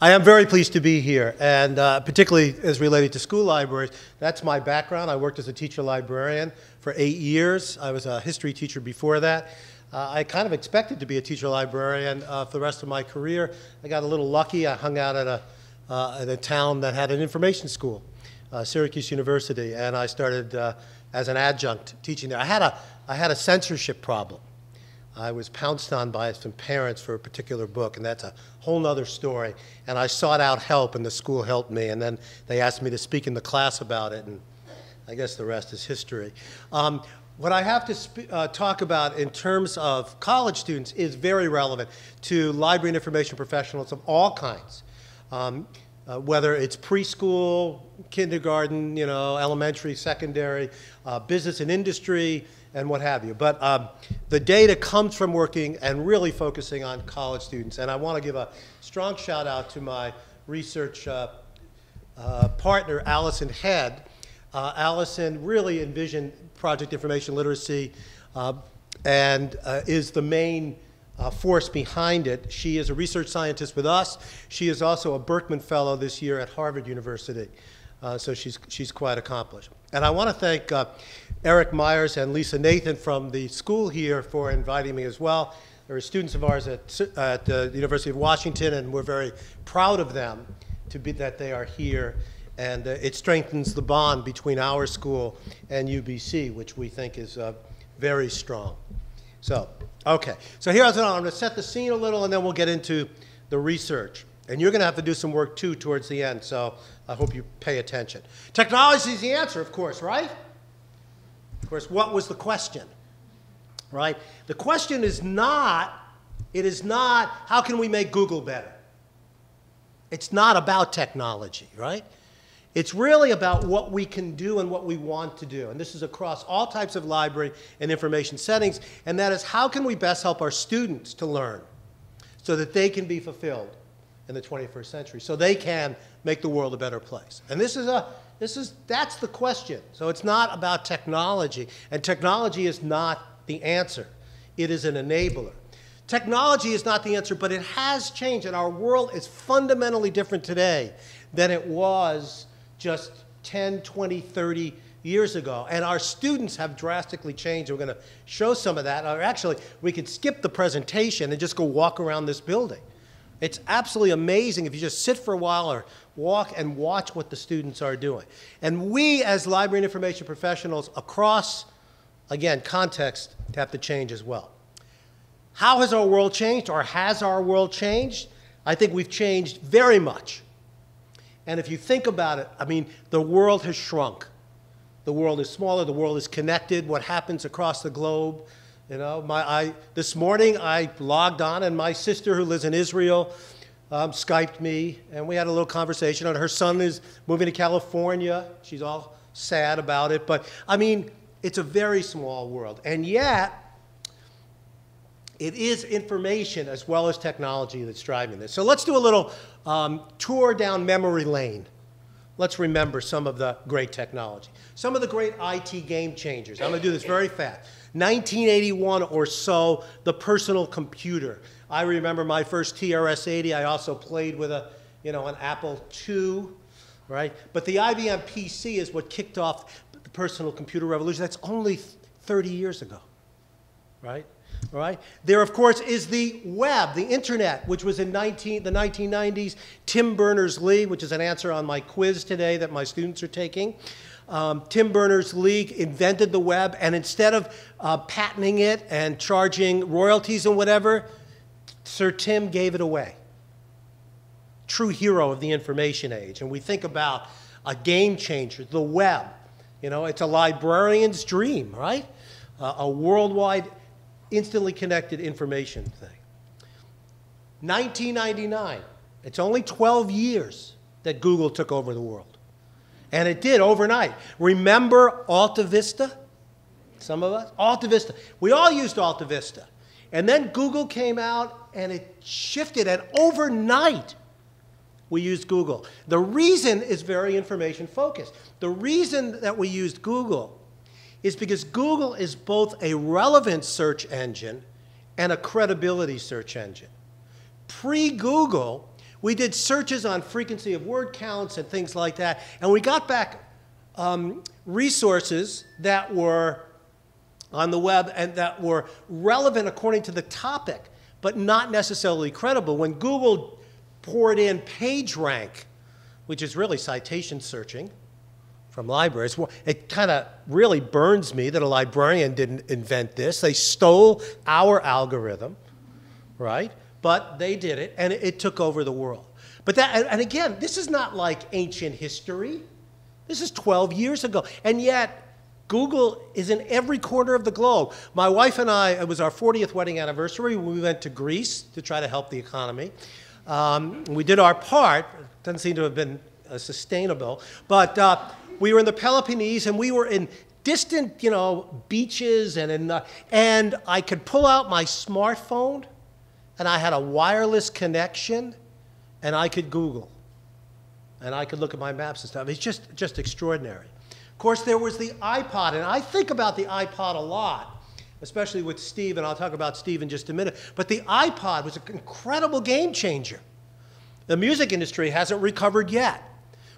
I am very pleased to be here, and particularly as related to school libraries. That's my background. I worked as a teacher librarian for 8 years. I was a history teacher before that. I kind of expected to be a teacher librarian for the rest of my career. I got a little lucky. I hung out at a town that had an information school, Syracuse University, and I started as an adjunct teaching there. I had a censorship problem. I was pounced on by some parents for a particular book, and that's a whole nother story. And I sought out help, and the school helped me, and then they asked me to speak in the class about it, and I guess the rest is history. What I have to talk about in terms of college students is very relevant to library and information professionals of all kinds, whether it's preschool, kindergarten, elementary, secondary, business and industry, and what have you. But the data comes from working and really focusing on college students. And I want to give a strong shout out to my research partner, Allison Head. Allison really envisioned project information literacy and is the main force behind it. She is a research scientist with us. She is also a Berkman Fellow this year at Harvard University. So she's quite accomplished. And I want to thank Eric Myers and Lisa Nathan from the school here for inviting me as well. They're students of ours at the University of Washington, and we're very proud of them that they are here. And it strengthens the bond between our school and UBC, which we think is very strong. So, okay. So here's what I'm going to set the scene a little, and then we'll get into the research. And you're going to have to do some work, too, towards the end, so I hope you pay attention. Technology is the answer, of course, right? Of course, what was the question, right? The question is not, how can we make Google better? It's not about technology, right? It's really about what we can do and what we want to do. And this is across all types of library and information settings, and that is how can we best help our students to learn so that they can be fulfilled in the 21st century, so they can make the world a better place. And that's the question. So it's not about technology, and technology is not the answer. It is an enabler. Technology is not the answer, but it has changed, and our world is fundamentally different today than it was just 10, 20, 30 years ago. And our students have drastically changed. We're going to show some of that. Or actually, we could skip the presentation and just go walk around this building. It's absolutely amazing if you just sit for a while or walk and watch what the students are doing. And we, as library and information professionals across, again, context, have to change as well. How has our world changed, or has our world changed? I think we've changed very much. And if you think about it, I mean, the world has shrunk. The world is smaller. The world is connected. What happens across the globe? This morning I logged on, and my sister, who lives in Israel, Skyped me, and we had a little conversation. And her son is moving to California. She's all sad about it. But, I mean, it's a very small world. And yet, it is information as well as technology that's driving this. So let's do a little tour down memory lane. Let's remember some of the great technology. Some of the great IT game changers. I'm going to do this very fast. 1981 or so, the personal computer. I remember my first TRS-80. I also played with an Apple II, right? But the IBM PC is what kicked off the personal computer revolution. That's only 30 years ago, right? All right. There, of course, is the web, the internet, which was in the 1990s. Tim Berners-Lee, which is an answer on my quiz today that my students are taking. Tim Berners-Lee invented the web, and instead of patenting it and charging royalties and whatever, Sir Tim gave it away. True hero of the information age. And we think about a game changer, the web. It's a librarian's dream, right? A worldwide, instantly connected information thing. 1999, it's only 12 years that Google took over the world. And it did overnight. Remember Alta Vista? Some of us? Alta Vista. We all used Alta Vista. And then Google came out and it shifted, and overnight we used Google. The reason is very information focused. The reason that we used Google is because Google is both a relevance search engine and a credibility search engine. Pre-Google, We did searches on frequency of word counts and things like that, and we got back resources that were on the web and that were relevant according to the topic, but not necessarily credible. When Google poured in PageRank, which is really citation searching from libraries, well, it kind of really burns me that a librarian didn't invent this. They stole our algorithm, right? But they did it, and it took over the world. But that, and again, this is not like ancient history. This is 12 years ago, and yet Google is in every corner of the globe. My wife and I, it was our 40th wedding anniversary. We went to Greece to try to help the economy. We did our part. Doesn't seem to have been sustainable, but we were in the Peloponnese, and we were in distant, beaches, and I could pull out my smartphone, and I had a wireless connection, and I could Google, and I could look at my maps and stuff. It's just extraordinary. Of course, there was the iPod, and I think about the iPod a lot, especially with Steve, and I'll talk about Steve in just a minute. But the iPod was an incredible game changer. The music industry hasn't recovered yet.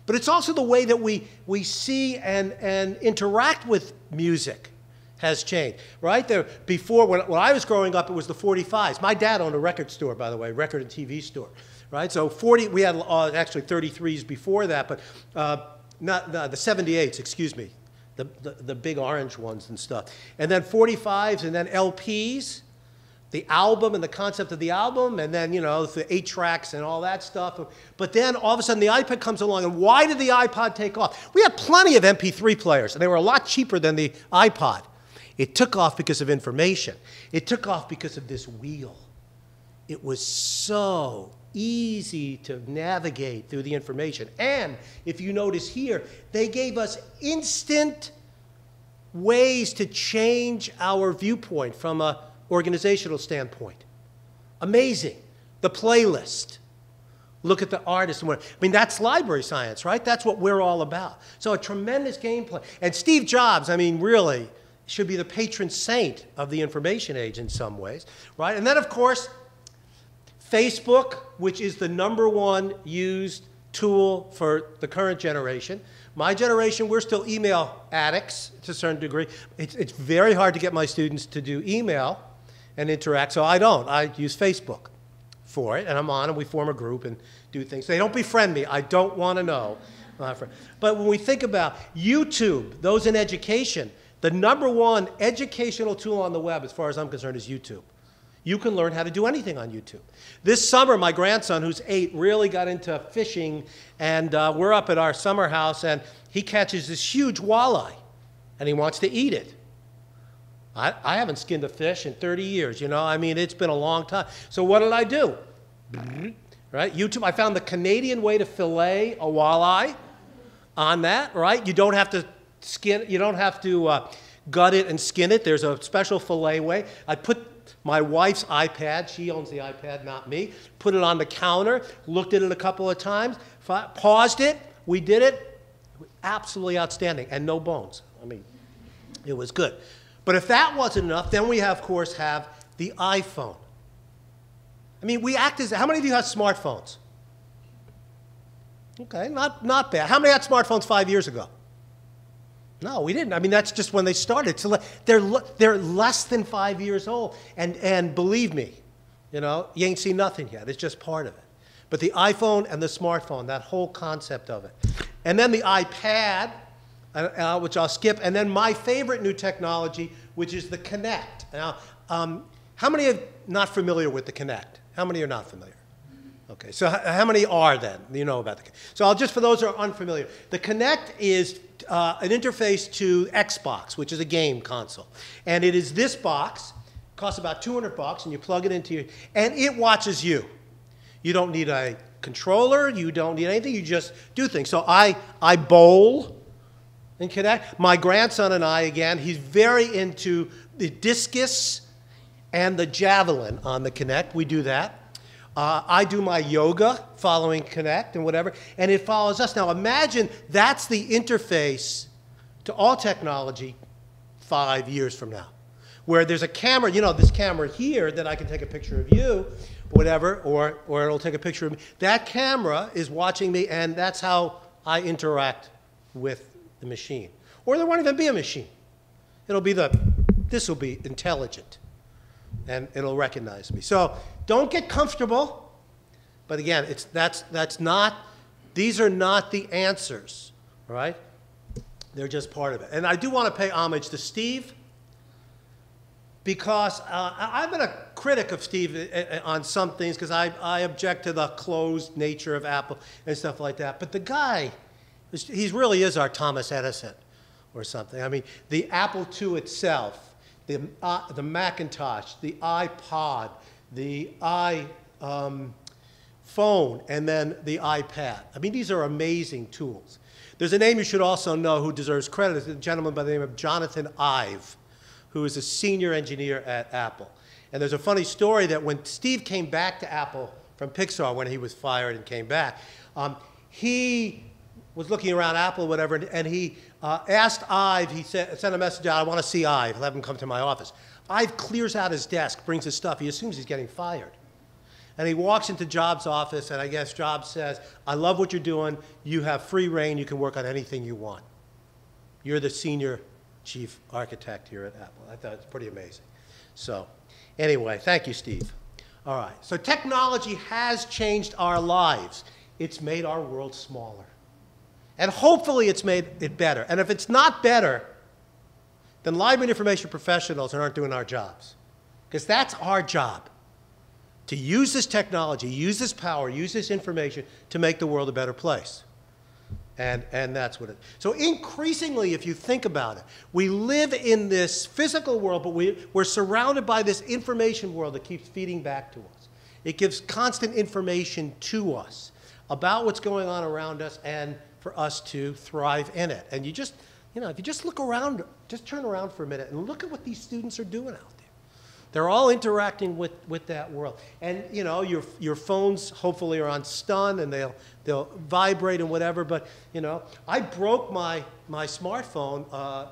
But it's also the way that we see and interact with music has changed, right? Before, when I was growing up, it was the 45s. My dad owned a record store, by the way, record and TV store, right? So we had actually 33s before that, but not the 78s, excuse me, the big orange ones and stuff. And then 45s, and then LPs, the album and the concept of the album, and then, the 8 tracks and all that stuff. But then all of a sudden the iPod comes along, and why did the iPod take off? We had plenty of MP3 players, and they were a lot cheaper than the iPod. It took off because of information. It took off because of this wheel. It was so easy to navigate through the information. And if you notice here, they gave us instant ways to change our viewpoint from an organizational standpoint. Amazing. The playlist. Look at the artist. I mean, that's library science, right? That's what we're all about. So a tremendous gameplay. And Steve Jobs, I mean, really should be the patron saint of the information age in some ways, right? And then, of course, Facebook, which is the #1 used tool for the current generation. My generation, we're still email addicts to a certain degree. It's very hard to get my students to do email and interact, so I don't. I use Facebook for it, and I'm on, and we form a group and do things. They don't befriend me. I don't want to know. But when we think about YouTube, those in education, the #1 educational tool on the web, as far as I'm concerned, is YouTube. You can learn how to do anything on YouTube. This summer, my grandson, who's 8, really got into fishing, and we're up at our summer house, and he catches this huge walleye, and he wants to eat it. I haven't skinned a fish in 30 years, I mean, it's been a long time. So what did I do? Right? YouTube, I found the Canadian way to fillet a walleye on that, right? You don't have to gut it and skin it. There's a special fillet way. I put my wife's iPad, she owns the iPad, not me, put it on the counter, looked at it a couple of times, paused it, we did it. Absolutely outstanding, and no bones. I mean, it was good. But if that wasn't enough, then we, of course, have the iPhone. I mean, how many of you have smartphones? Okay, not bad. How many had smartphones 5 years ago? No, we didn't. I mean, that's just when they started. So they're less than 5 years old. And believe me, you ain't seen nothing yet. It's just part of it. But the iPhone and the smartphone, that whole concept of it. And then the iPad, which I'll skip. And then my favorite new technology, which is the Kinect. Now, how many are not familiar with the Kinect? How many are not familiar? Okay, so how many are then? You know about the Kinect. So for those who are unfamiliar, the Kinect is an interface to Xbox, which is a game console. And it is this box, costs about $200, and you plug it into and it watches you. You don't need a controller, you don't need anything, you just do things. So I bowl in Kinect. My grandson and I, again, he's very into the discus and the javelin on the Kinect. We do that. I do my yoga following Kinect and whatever, and it follows us. Now imagine that's the interface to all technology 5 years from now, where there's a camera, this camera here that I can take a picture of you, whatever, or it'll take a picture of me. That camera is watching me, and that's how I interact with the machine. Or there won't even be a machine. It'll be this will be intelligent, and it'll recognize me. So don't get comfortable, but again, these are not the answers, all right? They're just part of it. And I do want to pay homage to Steve, because I've been a critic of Steve on some things, because I object to the closed nature of Apple and stuff like that. But the guy, he really is our Thomas Edison or something. I mean, the Apple II itself, the Macintosh, the iPod, the iPhone, and then the iPad. I mean, these are amazing tools. There's a name you should also know who deserves credit. It's a gentleman by the name of Jonathan Ive, who is a senior engineer at Apple. And there's a funny story that when Steve came back to Apple from Pixar, when he was fired and came back, he was looking around Apple or whatever, and he asked Ive, he sent a message out, I want to see Ive, have him come to my office. Ive clears out his desk, brings his stuff, he assumes he's getting fired. And he walks into Jobs' office, and I guess Jobs says, I love what you're doing, you have free reign, you can work on anything you want. You're the senior chief architect here at Apple. I thought it's pretty amazing. So anyway, thank you, Steve. All right, so technology has changed our lives. It's made our world smaller. And hopefully it's made it better. And if it's not better, then library and information professionals aren't doing our jobs. Because that's our job, to use this technology, use this power, use this information to make the world a better place. And that's what it is. So increasingly, if you think about it, we live in this physical world, but we're surrounded by this information world that keeps feeding back to us. It gives constant information to us about what's going on around us and for us to thrive in it. And you just, if you just look around, just turn around for a minute and look at what these students are doing out there. They're all interacting with that world. And your phones hopefully are on stun and they'll vibrate and whatever, but I broke my smartphone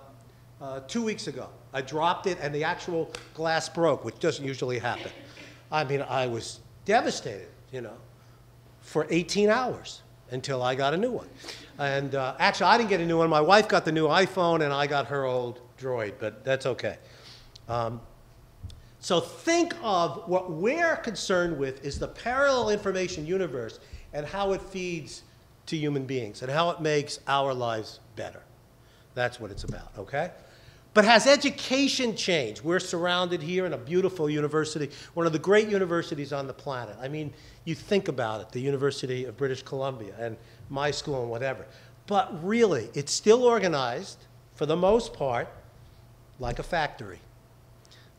2 weeks ago. I dropped it and the actual glass broke, which doesn't usually happen. I mean, I was devastated, for 18 hours until I got a new one. And actually, I didn't get a new one. My wife got the new iPhone and I got her old Droid, but that's okay. So think of what we're concerned with is the parallel information universe and how it feeds to human beings and how it makes our lives better. That's what it's about, okay? But has education changed? We're surrounded here in a beautiful university, one of the great universities on the planet. I mean, you think about it, the University of British Columbia and my school and whatever. But really, it's still organized, for the most part, like a factory.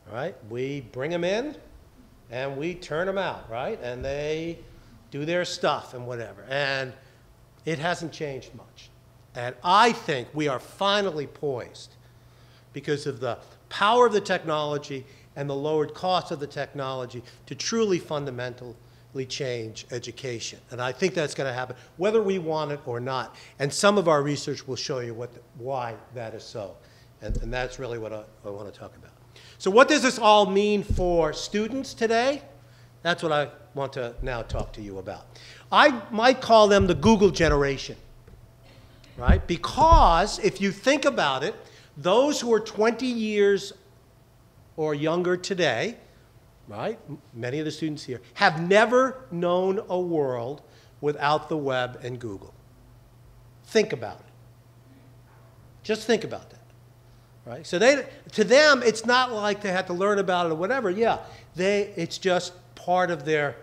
All right, we bring them in and we turn them out, right? And they do their stuff and whatever. And it hasn't changed much. And I think we are finally poised, because of the power of the technology and the lowered cost of the technology, to truly fundamentally change education. And I think that's going to happen, whether we want it or not. And some of our research will show you why that is so. And that's really what I want to talk about. So what does this all mean for students today? That's what I want to now talk to you about. I might call them the Google generation, right? Because if you think about it, those who are 20 years or younger today, right, many of the students here, have never known a world without the web and Google. Think about it. Just think about that. Right? So to them, it's not like they had to learn about it or whatever. Yeah, it's just part of their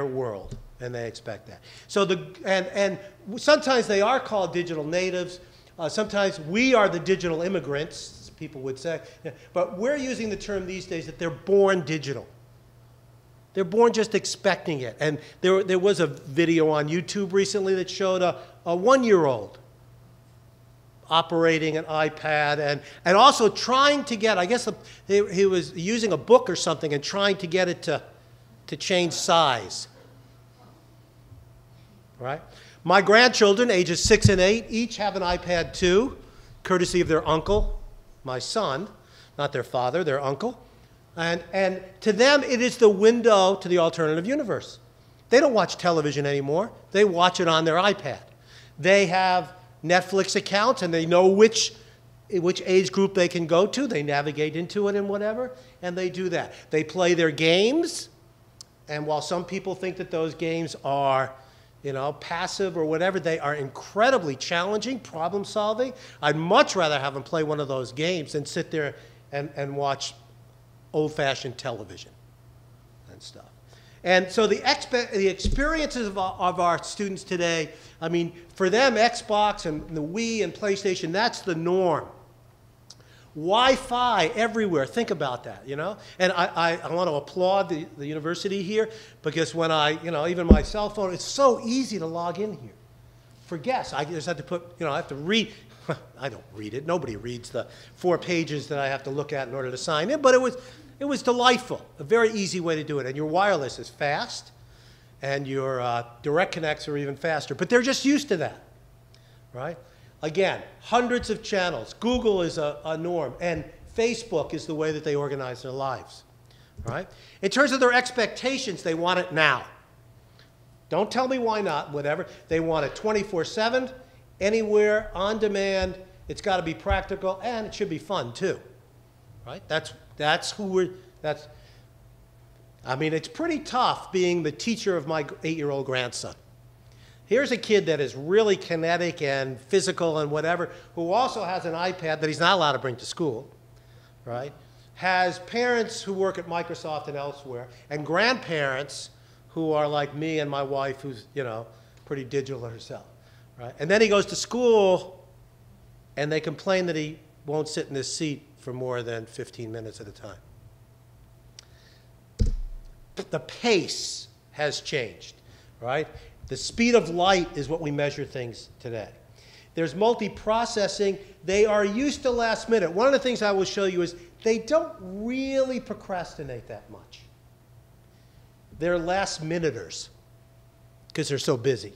world, and they expect that. So and sometimes they are called digital natives. Sometimes we are the digital immigrants, people would say. But we're using the term these days that they're born digital. They're born just expecting it. And there was a video on YouTube recently that showed a 1-year-old operating an iPad and also trying to get, I guess he was using a book or something and trying to get it to change size, right? My grandchildren, ages 6 and 8, each have an iPad too, courtesy of their uncle, my son, not their father, their uncle. And to them, it is the window to the alternative universe. They don't watch television anymore. They watch it on their iPad. They have Netflix accounts, and they know which age group they can go to. They navigate into it and whatever, and they do that. They play their games, and while some people think that those games are, you know, passive or whatever, they are incredibly challenging, problem-solving. I'd much rather have them play one of those games than sit there and watch old-fashioned television and stuff. And so the experiences of our students today, I mean, for them, Xbox and the Wii and PlayStation, that's the norm. Wi-Fi everywhere. Think about that, you know? And I want to applaud the university here, because when you know, even my cell phone, it's so easy to log in here. For guests, I just have to put, you know, I have to read. I don't read it. Nobody reads the 4 pages that I have to look at in order to sign in, but it was delightful, a very easy way to do it. And your wireless is fast, and your direct connects are even faster. But they're just used to that, right? Again, hundreds of channels. Google is a norm, and Facebook is the way that they organize their lives, right? In terms of their expectations, they want it now. Don't tell me why not, whatever. They want it 24/7, anywhere, on demand. It's got to be practical, and it should be fun too, right? That's who we're, I mean, it's pretty tough being the teacher of my 8-year-old grandson. Here's a kid that is really kinetic and physical and whatever, who also has an iPad that he's not allowed to bring to school, right? Has parents who work at Microsoft and elsewhere, and grandparents who are like me and my wife, who's, you know, pretty digital herself, right? And then he goes to school, and they complain that he won't sit in his seat for more than 15 minutes at a time. The pace has changed, right? The speed of light is what we measure things today. There's multiprocessing. They are used to last minute. One of the things I will show you is they don't really procrastinate that much. They're last minuters because they're so busy,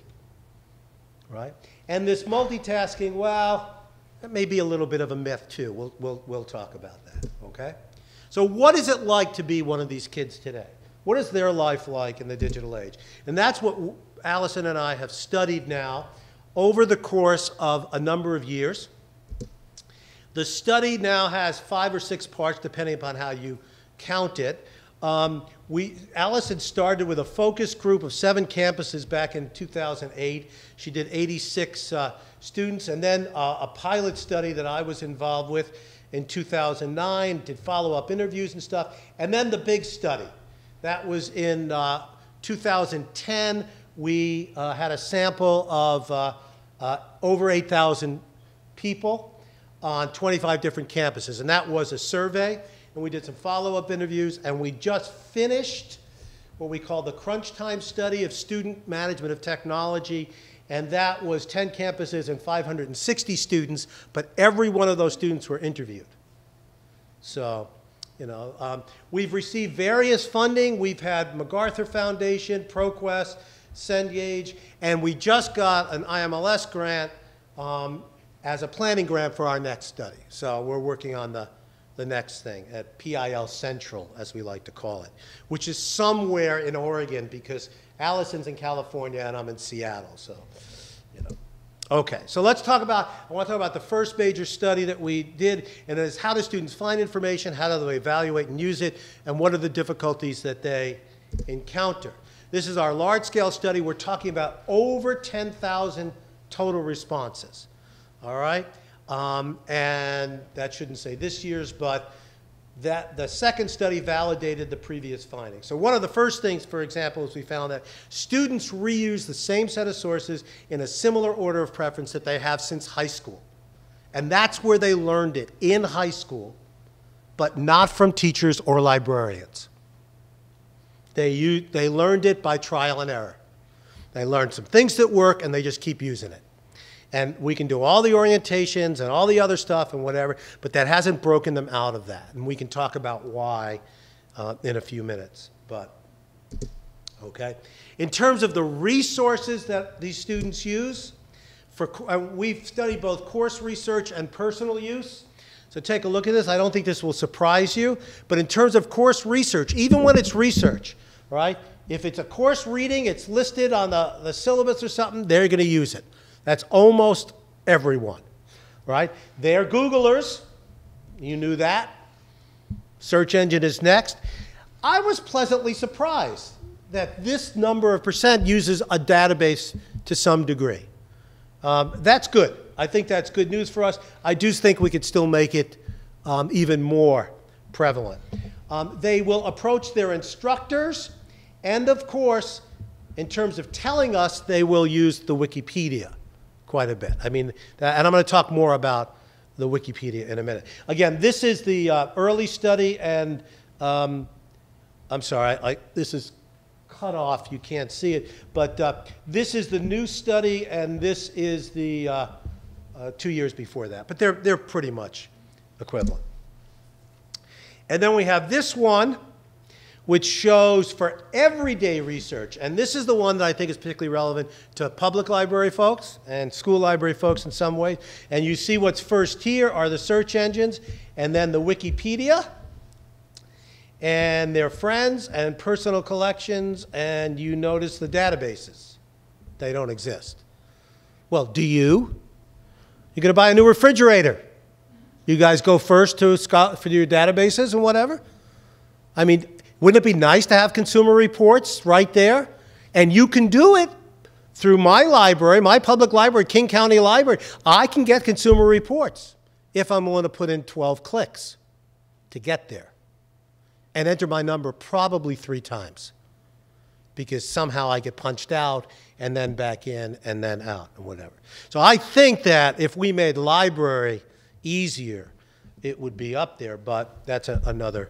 right? And this multitasking, well, that may be a little bit of a myth too. We'll talk about that, okay? So what is it like to be one of these kids today? What is their life like in the digital age? And that's what Allison and I have studied now over the course of a number of years. The study now has 5 or 6 parts, depending upon how you count it. Allison started with a focus group of 7 campuses back in 2008. She did 86 students, and then a pilot study that I was involved with in 2009, did follow-up interviews and stuff, and then the big study. That was in 2010. We had a sample of over 8,000 people on 25 different campuses, and that was a survey. And we did some follow-up interviews, and we just finished what we call the crunch time study of student management of technology, and that was 10 campuses and 560 students, but every one of those students were interviewed. So, you know, we've received various funding. We've had MacArthur Foundation, ProQuest, Cengage, and we just got an IMLS grant as a planning grant for our next study. So we're working on the next thing at PIL Central, as we like to call it, which is somewhere in Oregon, because Allison's in California and I'm in Seattle, so, you know. Okay, so let's talk about, I want to talk about the first major study that we did, and it is how do students find information, how do they evaluate and use it, and what are the difficulties that they encounter. This is our large-scale study. We're talking about over 10,000 total responses, all right? And that shouldn't say this year's, but the second study validated the previous findings. So one of the first things, for example, is we found that students reuse the same set of sources in a similar order of preference that they have since high school. And that's where they learned it, in high school, but not from teachers or librarians. They learned it by trial and error. They learned some things that work, and they just keep using it. And we can do all the orientations and all the other stuff and whatever, but that hasn't broken them out of that. And we can talk about why in a few minutes. But, okay. In terms of the resources that these students use, we've studied both course research and personal use. So take a look at this. I don't think this will surprise you, but in terms of course research, even when it's research, right? If it's a course reading, it's listed on the syllabus or something, they're going to use it. That's almost everyone, right? They're Googlers. You knew that. Search engine is next. I was pleasantly surprised that this number of percent uses a database to some degree. That's good. I think that's good news for us. I do think we could still make it even more prevalent. They will approach their instructors, and of course, in terms of telling us, they will use the Wikipedia quite a bit. I mean, and I'm going to talk more about the Wikipedia in a minute. Again, this is the early study, and I'm sorry, this is cut off. You can't see it, but this is the new study, and this is the 2 years before that. But they're pretty much equivalent. And then we have this one, which shows for everyday research, and this is the one that I think is particularly relevant to public library folks and school library folks in some ways. And you see what's first here are the search engines, and then the Wikipedia, and their friends and personal collections, and you notice the databases. They don't exist. Well, do you? You're going to buy a new refrigerator. You guys go first to for your databases and whatever? I mean, wouldn't it be nice to have consumer reports right there? And you can do it through my library, my public library, King County Library. I can get consumer reports if I'm willing to put in 12 clicks to get there and enter my number probably 3 times, because somehow I get punched out and then back in and then out and whatever. So I think that if we made library easier, it would be up there, but that's another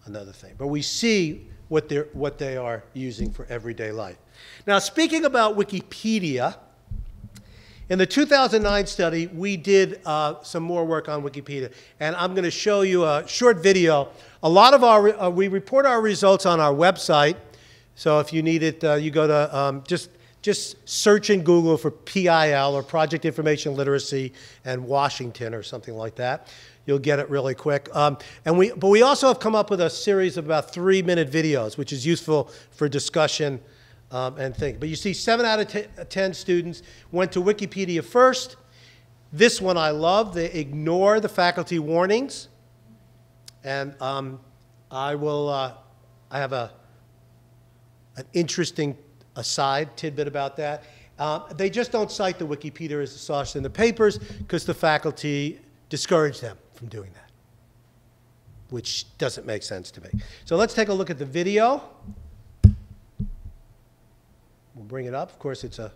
thing. But we see what they are using for everyday life. Now, speaking about Wikipedia, in the 2009 study, we did some more work on Wikipedia, and I'm going to show you a short video. A lot of our, we report our results on our website, so if you need it, you go to, just search in Google for PIL, or Project Information Literacy, and Washington, or something like that. You'll get it really quick. But we also have come up with a series of about 3-minute videos, which is useful for discussion and things. But you see 7 out of 10 students went to Wikipedia first. This one I love. They ignore the faculty warnings. And I have an interesting aside tidbit about that. They just don't cite the Wikipedia as a source in the papers because the faculty discourage them from doing that, which doesn't make sense to me. So let's take a look at the video. We'll bring it up. Of course, it's a...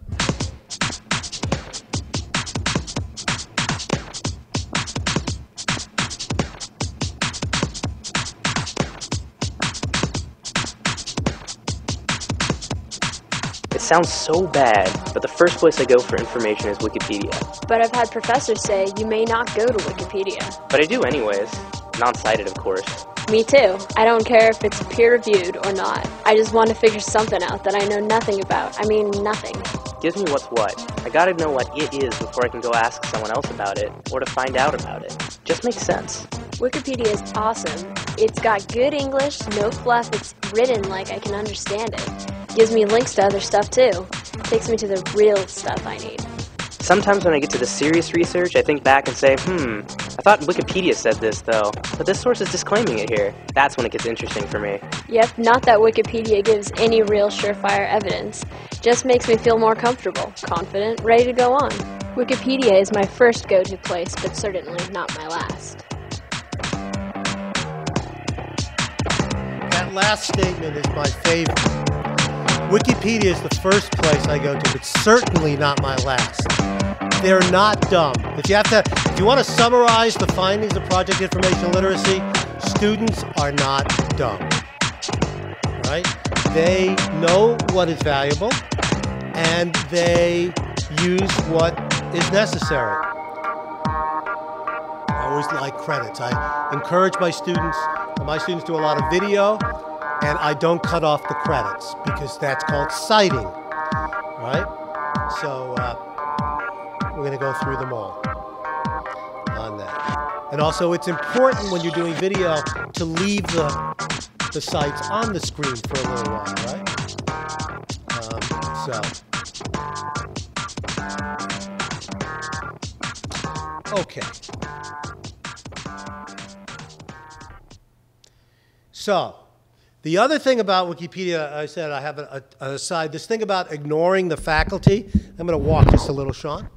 It sounds so bad, but the first place I go for information is Wikipedia. But I've had professors say you may not go to Wikipedia. But I do anyways. Non-cited, of course. Me too. I don't care if it's peer-reviewed or not. I just want to figure something out that I know nothing about. I mean, nothing. Gives me what's what. I gotta know what it is before I can go ask someone else about it, or to find out about it. Just makes sense. Wikipedia is awesome. It's got good English, no fluff, it's written like I can understand it. Gives me links to other stuff too. Takes me to the real stuff I need. Sometimes when I get to the serious research, I think back and say, I thought Wikipedia said this though, but this source is disclaiming it here. That's when it gets interesting for me. Yep, not that Wikipedia gives any real surefire evidence. Just makes me feel more comfortable, confident, ready to go on. Wikipedia is my first go-to place, but certainly not my last. That last statement is my favorite. Wikipedia is the first place I go to, but certainly not my last. They're not dumb. If you want to summarize the findings of Project Information Literacy, students are not dumb, right? They know what is valuable, and they use what is necessary. I always like credits. I encourage my students do a lot of video, and I don't cut off the credits because that's called citing, right? So we're going to go through them all on that. And also, it's important when you're doing video to leave the sites on the screen for a little while, right? Okay. So, the other thing about Wikipedia, I said I have an aside, this thing about ignoring the faculty. I'm going to walk just a little, Sean.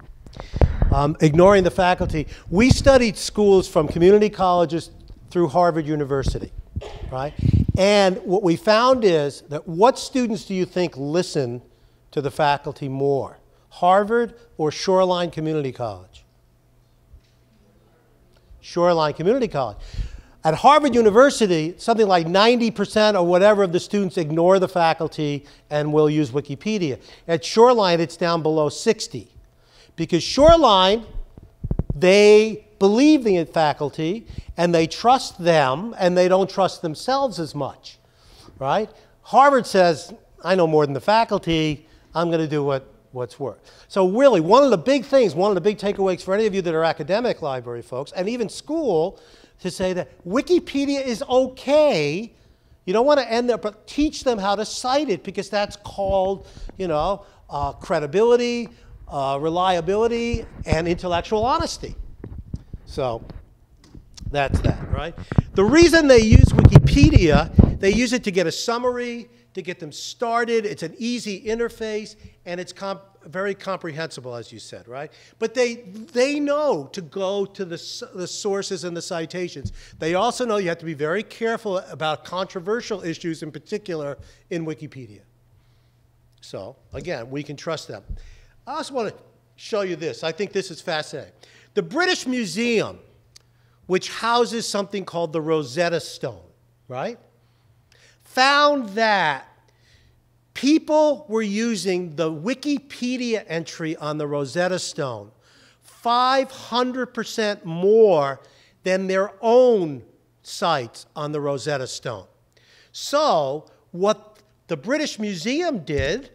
Ignoring the faculty. We studied schools from community colleges through Harvard University, right? And what we found is that what students do you think listen to the faculty more? Harvard or Shoreline Community College? Shoreline Community College. At Harvard University, something like 90% or whatever of the students ignore the faculty and will use Wikipedia. At Shoreline, it's down below 60. Because Shoreline, they believe the faculty, and they trust them, and they don't trust themselves as much, right? Harvard says, I know more than the faculty. I'm going to do what's worth. So really, one of the big things, one of the big takeaways for any of you that are academic library folks, and even school, to say that Wikipedia is okay. You don't want to end there, but teach them how to cite it, because that's called, you know, credibility, reliability, and intellectual honesty. So that's that, right? The reason they use Wikipedia, they use it to get a summary, to get them started. It's an easy interface, and it's very comprehensible, as you said, right? But they know to go to the sources and the citations. They also know you have to be very careful about controversial issues, in particular, in Wikipedia. So, again, we can trust them. I also want to show you this. I think this is fascinating. The British Museum, which houses something called the Rosetta Stone, right, found that people were using the Wikipedia entry on the Rosetta Stone 500% more than their own sites on the Rosetta Stone. So what the British Museum did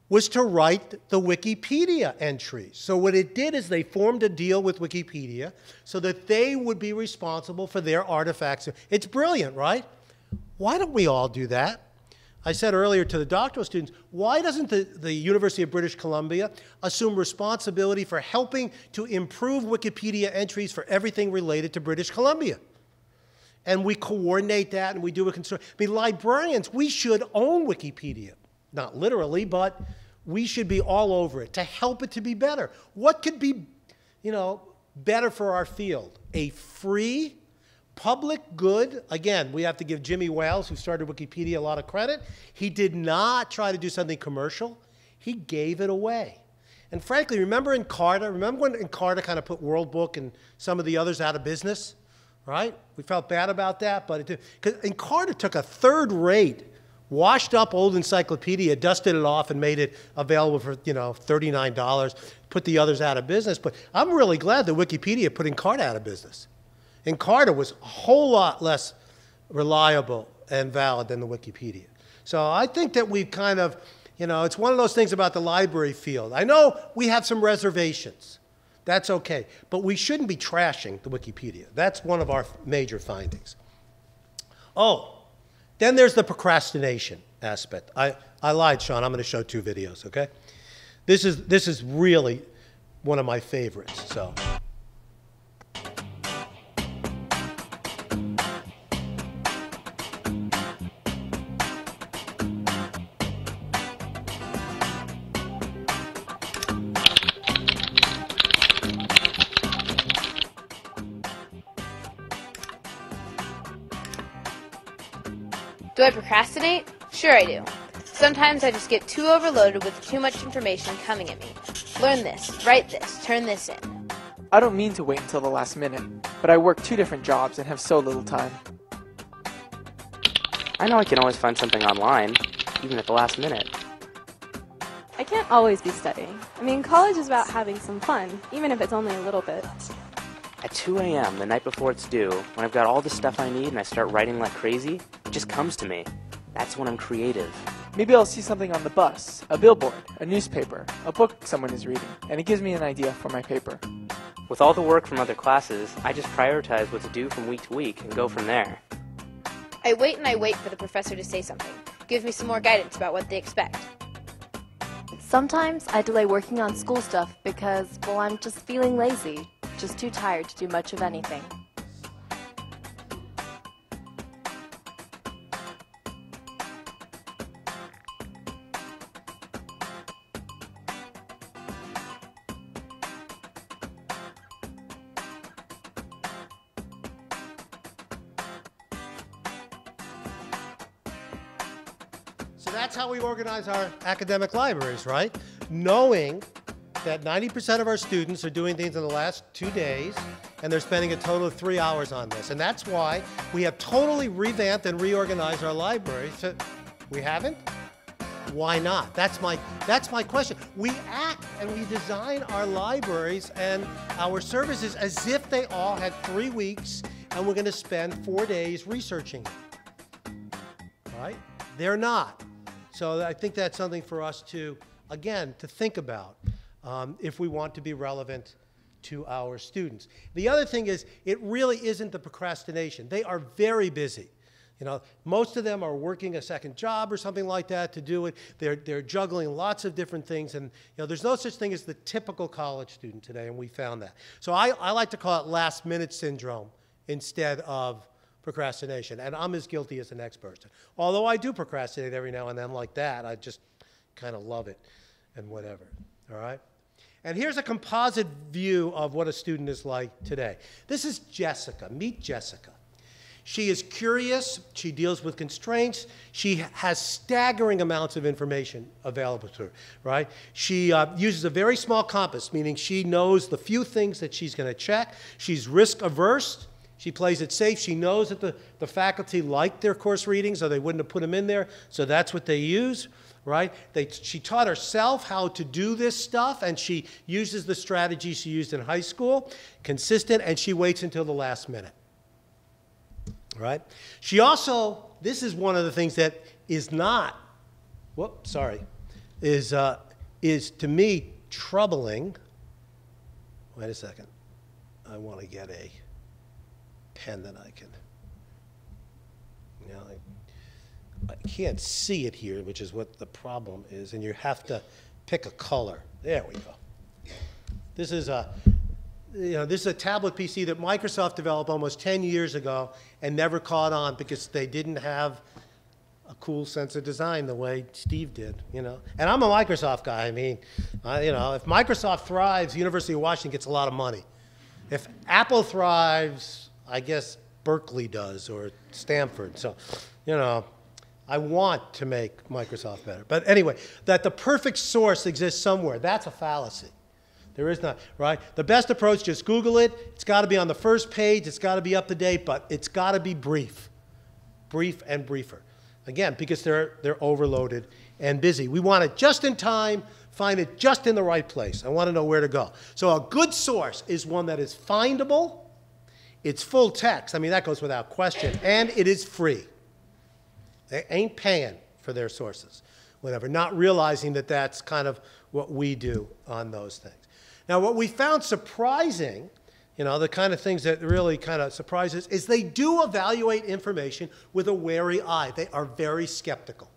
was to write the Wikipedia entry. So what it did is they formed a deal with Wikipedia so that they would be responsible for their artifacts. It's brilliant, right? Why don't we all do that? I said earlier to the doctoral students, why doesn't the University of British Columbia assume responsibility for helping to improve Wikipedia entries for everything related to British Columbia? And we coordinate that, and we do a concern. I mean, librarians, we should own Wikipedia. Not literally, but we should be all over it to help it to be better. What could be, you know, better for our field? A free, public good. Again, we have to give Jimmy Wales, who started Wikipedia, a lot of credit. He did not try to do something commercial. He gave it away. And frankly, remember Encarta? Remember when Encarta kind of put World Book and some of the others out of business? Right? We felt bad about that, but it did. Because Encarta took a third-rate, washed up old encyclopedia, dusted it off, and made it available for, you know, $39, put the others out of business. But I'm really glad that Wikipedia put Encarta out of business. Encarta was a whole lot less reliable and valid than the Wikipedia. So I think that we've kind of, you know, it's one of those things about the library field. I know we have some reservations. That's okay. But we shouldn't be trashing the Wikipedia. That's one of our major findings. Oh. Then there's the procrastination aspect. I lied, Sean. I'm going to show 2 videos, okay? This is really one of my favorites, so. Do I procrastinate? Sure I do. Sometimes I just get too overloaded with too much information coming at me. Learn this, write this, turn this in. I don't mean to wait until the last minute, but I work 2 different jobs and have so little time. I know I can always find something online, even at the last minute. I can't always be studying. I mean, college is about having some fun, even if it's only a little bit. At 2 a.m., the night before it's due, when I've got all the stuff I need and I start writing like crazy, it just comes to me. That's when I'm creative. Maybe I'll see something on the bus, a billboard, a newspaper, a book someone is reading, and it gives me an idea for my paper. With all the work from other classes, I just prioritize what to do from week to week and go from there. I wait and I wait for the professor to say something. Gives me some more guidance about what they expect. Sometimes I delay working on school stuff because, well, I'm just feeling lazy, just too tired to do much of anything. So that's how we organize our academic libraries, right? Knowing that 90% of our students are doing things in the last 2 days, and they're spending a total of 3 hours on this. And that's why we have totally revamped and reorganized our libraries. So we haven't? Why not? That's my question. We act and we design our libraries and our services as if they all had 3 weeks and we're going to spend 4 days researching them. Right? They're not. So I think that's something for us to, again, to think about if we want to be relevant to our students. The other thing is, it really isn't the procrastination. They are very busy. You know, most of them are working a second job or something like that to do it. They're juggling lots of different things, and you know, there's no such thing as the typical college student today, and we found that. So I like to call it last-minute syndrome instead of procrastination, and I'm as guilty as the next person. Although I do procrastinate every now and then like that, I just kind of love it and whatever, all right? And here's a composite view of what a student is like today. This is Jessica. Meet Jessica. She is curious, she deals with constraints, she has staggering amounts of information available to her, right? She uses a very small compass, meaning she knows the few things that she's going to check. She's risk averse. She plays it safe. She knows that the faculty like their course readings, or they wouldn't have put them in there, so that's what they use, right? She taught herself how to do this stuff, and she uses the strategy she used in high school, consistent, and she waits until the last minute, right? She also, this is one of the things that is not, is to me troubling. Wait a second. I want to get a pen that I can, you know, I can't see it here, which is what the problem is, and you have to pick a color. There we go. This is a, this is a tablet PC that Microsoft developed almost 10 years ago and never caught on because they didn't have a cool sense of design the way Steve did, you know. And I'm a Microsoft guy. I mean, you know, if Microsoft thrives, University of Washington gets a lot of money. If Apple thrives, I guess Berkeley does, or Stanford. So, you know, I want to make Microsoft better. But anyway, that the perfect source exists somewhere, that's a fallacy. There is not, right? The best approach, just Google it. It's got to be on the first page. It's got to be up to date, but it's got to be brief. Brief and briefer. Again, because they're overloaded and busy. We want it just in time, find it just in the right place. I want to know where to go. So a good source is one that is findable. It's full text. I mean, that goes without question. And it is free. They ain't paying for their sources, whatever, not realizing that that's kind of what we do on those things. Now, what we found surprising, you know, the kind of things that really kind of surprise us, is they do evaluate information with a wary eye. They are very skeptical.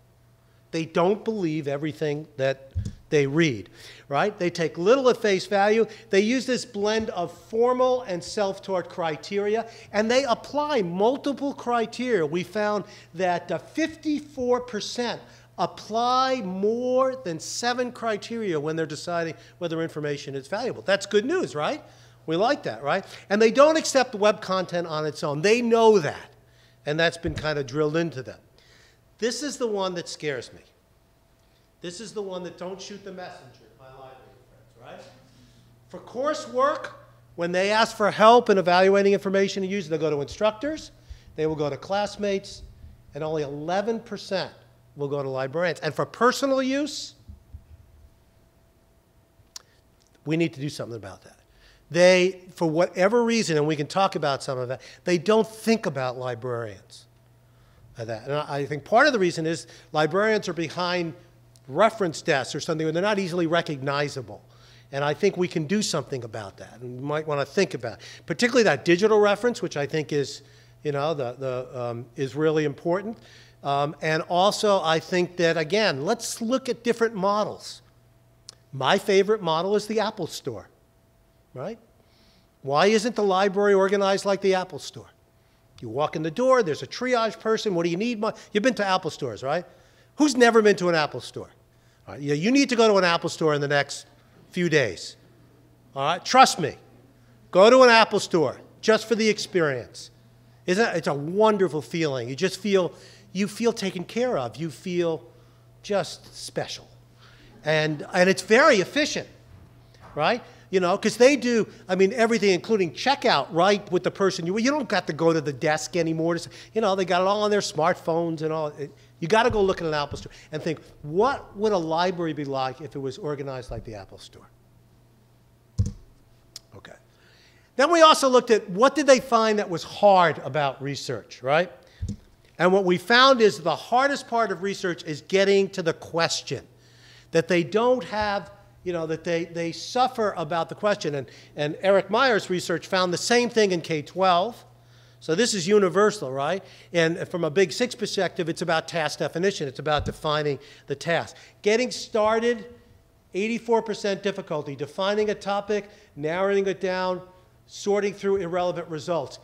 They don't believe everything that they read, right? They take little at face value. They use this blend of formal and self-taught criteria, and they apply multiple criteria. We found that 54% apply more than 7 criteria when they're deciding whether information is valuable. That's good news, right? We like that, right? And they don't accept web content on its own. They know that, and that's been kind of drilled into them. This is the one that scares me. This is the one that don't shoot the messenger, my library friends, right? For coursework, when they ask for help in evaluating information to use, they'll go to instructors, they will go to classmates, and only 11% will go to librarians. And for personal use, we need to do something about that. They, for whatever reason, and we can talk about some of that, they don't think about librarians. That. And I think part of the reason is librarians are behind reference desks or something where they're not easily recognizable. And I think we can do something about that. And we might want to think about it. Particularly that digital reference, which I think is, is really important. And also, I think that, again, let's look at different models. My favorite model is the Apple Store, right? Why isn't the library organized like the Apple Store? You walk in the door, there's a triage person. What do you need? You've been to Apple stores, right? Who's never been to an Apple store? All right, you need to go to an Apple store in the next few days. All right, trust me. Go to an Apple store just for the experience. It's a wonderful feeling. You just feel, taken care of. You feel just special. And it's very efficient, right? Because they do, everything, including checkout, right, with the person. You don't have to go to the desk anymore. They got it all on their smartphones and all. You got to go look at an Apple store and think, what would a library be like if it was organized like the Apple Store? Okay. Then we also looked at what did they find that was hard about research, right? And what we found is the hardest part of research is getting to the question, that they don't have, that they suffer about the question. And Eric Meyer's research found the same thing in K-12. So this is universal, right? And from a Big Six perspective, it's about task definition. It's about defining the task. Getting started, 84% difficulty. Defining a topic, narrowing it down, sorting through irrelevant results.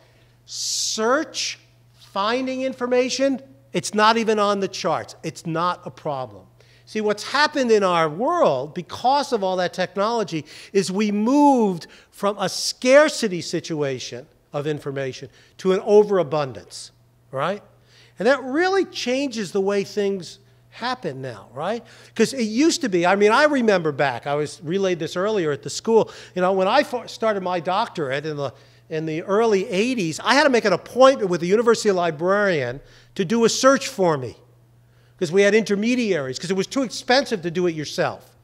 Search, finding information, it's not even on the charts. It's not a problem. See, what's happened in our world because of all that technology is we moved from a scarcity situation of information to an overabundance, right? And that really changes the way things happen now, right? Because it used to be, I remember back, I was relayed this earlier at the school, when I started my doctorate in the early 80s, I had to make an appointment with the university librarian to do a search for me. Because we had intermediaries, because it was too expensive to do it yourself,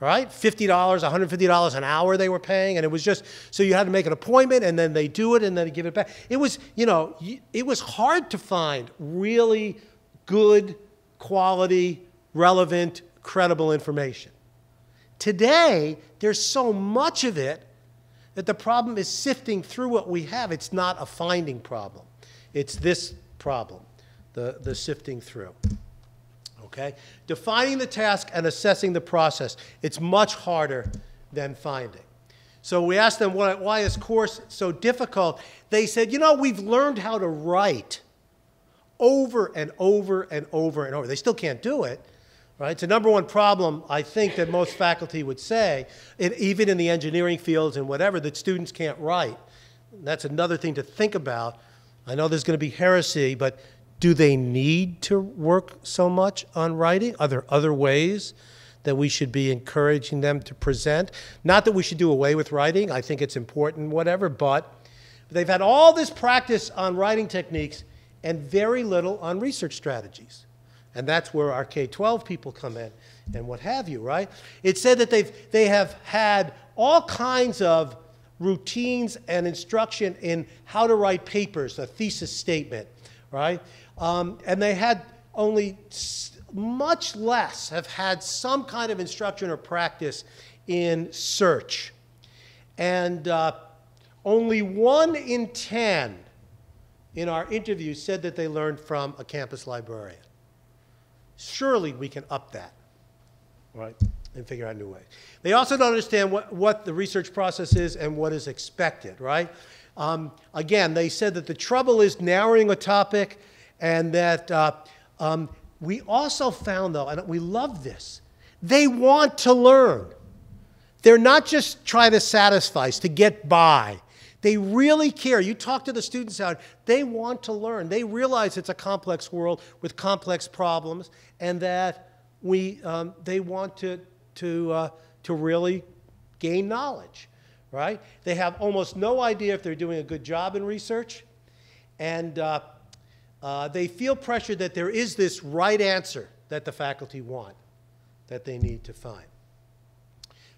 right? $50, $150 an hour they were paying, and it was just, so you had to make an appointment, and then they do it, and then they give it back. It was, it was hard to find really good, quality, relevant, credible information. Today, there's so much of it that the problem is sifting through what we have. It's not a finding problem. It's this problem, the sifting through. Okay? Defining the task and assessing the process. It's much harder than finding. So we asked them, why is course so difficult? They said, we've learned how to write over and over and over and over. They still can't do it, right? It's the number one problem, I think, that most faculty would say, even in the engineering fields and whatever, that students can't write. That's another thing to think about. I know there's going to be heresy, but do they need to work so much on writing? Are there other ways that we should be encouraging them to present? Not that we should do away with writing. I think it's important, whatever, but they've had all this practice on writing techniques and very little on research strategies. And that's where our K-12 people come in and what have you, right? It said that they have had all kinds of routines and instruction in how to write papers, a thesis statement, right? And they had only much less have had some kind of instruction or practice in search. And only 1 in 10 in our interviews said that they learned from a campus librarian. Surely we can up that, right, and figure out new ways. They also don't understand what the research process is and what is expected, right? Again, they said that the trouble is narrowing a topic, and that we also found, though, and we love this, they want to learn. They're not just trying to satisfy, to get by. They really care. You talk to the students out, they want to learn. They realize it's a complex world with complex problems, and that they want to really gain knowledge, right? They have almost no idea if they're doing a good job in research, and they feel pressure that there is this right answer that the faculty want, that they need to find.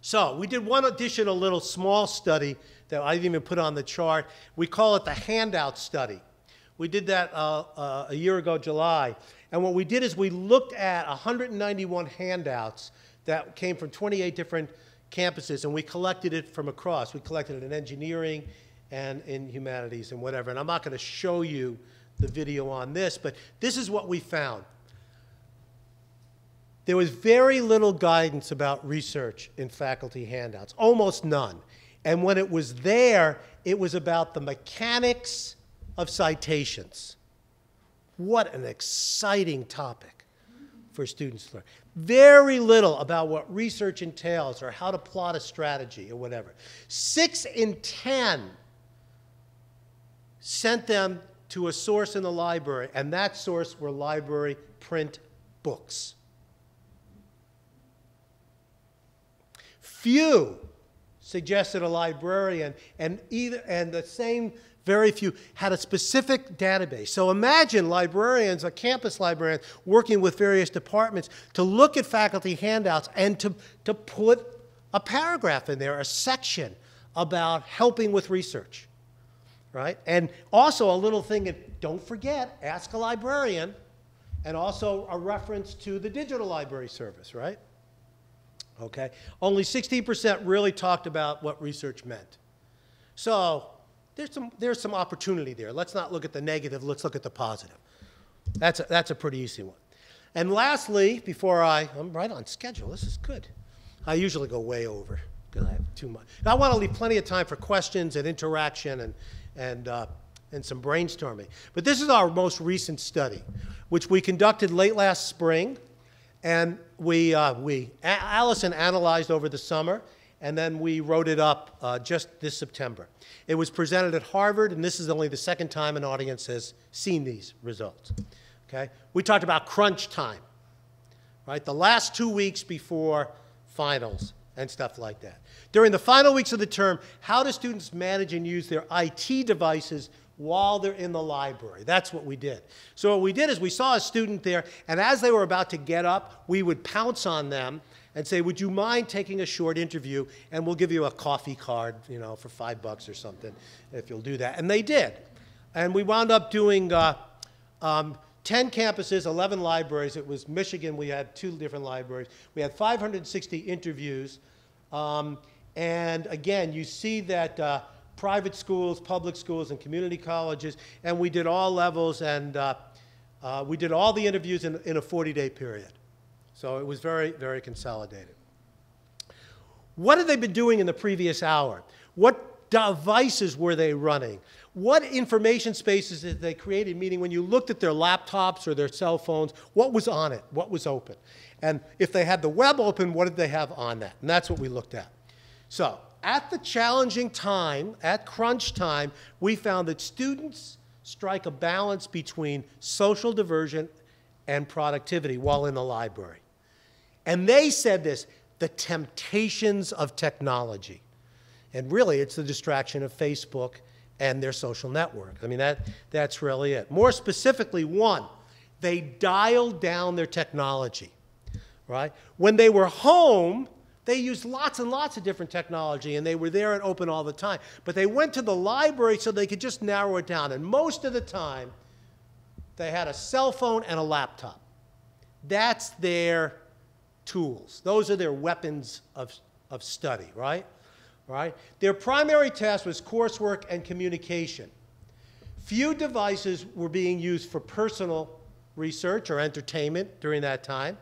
So we did one additional little small study that I didn't even put on the chart. We call it the handout study. We did that a year ago, July. And what we did is we looked at 191 handouts that came from 28 different campuses, and we collected it from across. We collected it in engineering and in humanities and whatever. And I'm not going to show you the video on this, but this is what we found. There was very little guidance about research in faculty handouts, almost none. And when it was there, it was about the mechanics of citations. What an exciting topic for students to learn. Very little about what research entails or how to plot a strategy or whatever. 6 in 10 sent them to a source in the library, and that source were library print books. Few suggested a librarian, and the same very few had a specific database. So imagine librarians, a campus librarian, working with various departments to look at faculty handouts and to put a paragraph in there, a section about helping with research, right? And also a little thing, don't forget, ask a librarian, and also a reference to the digital library service, right? Okay, only 16% really talked about what research meant. So there's some opportunity there. Let's not look at the negative, let's look at the positive. That's a pretty easy one. And lastly, I'm right on schedule, this is good. I usually go way over because I have too much. I want to leave plenty of time for questions and interaction and some brainstorming. But this is our most recent study, which we conducted late last spring. And Allison analyzed over the summer, and then we wrote it up just this September. It was presented at Harvard, and this is only the second time an audience has seen these results. Okay? We talked about crunch time, right? The last 2 weeks before finals and stuff like that. During the final weeks of the term, how do students manage and use their IT devices while they're in the library? That's what we did. So what we did is we saw a student there, and as they were about to get up, we would pounce on them and say, would you mind taking a short interview, and we'll give you a coffee card, you know, for $5 or something if you'll do that. And they did. And we wound up doing 10 campuses, 11 libraries. It was Michigan. We had 2 different libraries. We had 560 interviews. And again, you see that private schools, public schools, and community colleges, and we did all levels, and we did all the interviews in a 40-day period. So it was very, very consolidated. What had they been doing in the previous hour? What devices were they running? What information spaces did they create? Meaning when you looked at their laptops or their cell phones, what was on it? What was open? And if they had the web open, what did they have on that? And that's what we looked at. So at the challenging time, at crunch time, we found that students strike a balance between social diversion and productivity while in the library. And they said this, the temptations of technology. And really, it's the distraction of Facebook and their social network. I mean, that's really it. More specifically, one, they dialed down their technology, right? When they were home, they used lots and lots of different technology, and they were there and open all the time. But they went to the library so they could just narrow it down. And most of the time, they had a cell phone and a laptop. That's their tools. Those are their weapons of study, right? Their primary task was coursework and communication. Few devices were being used for personal research or entertainment during that time,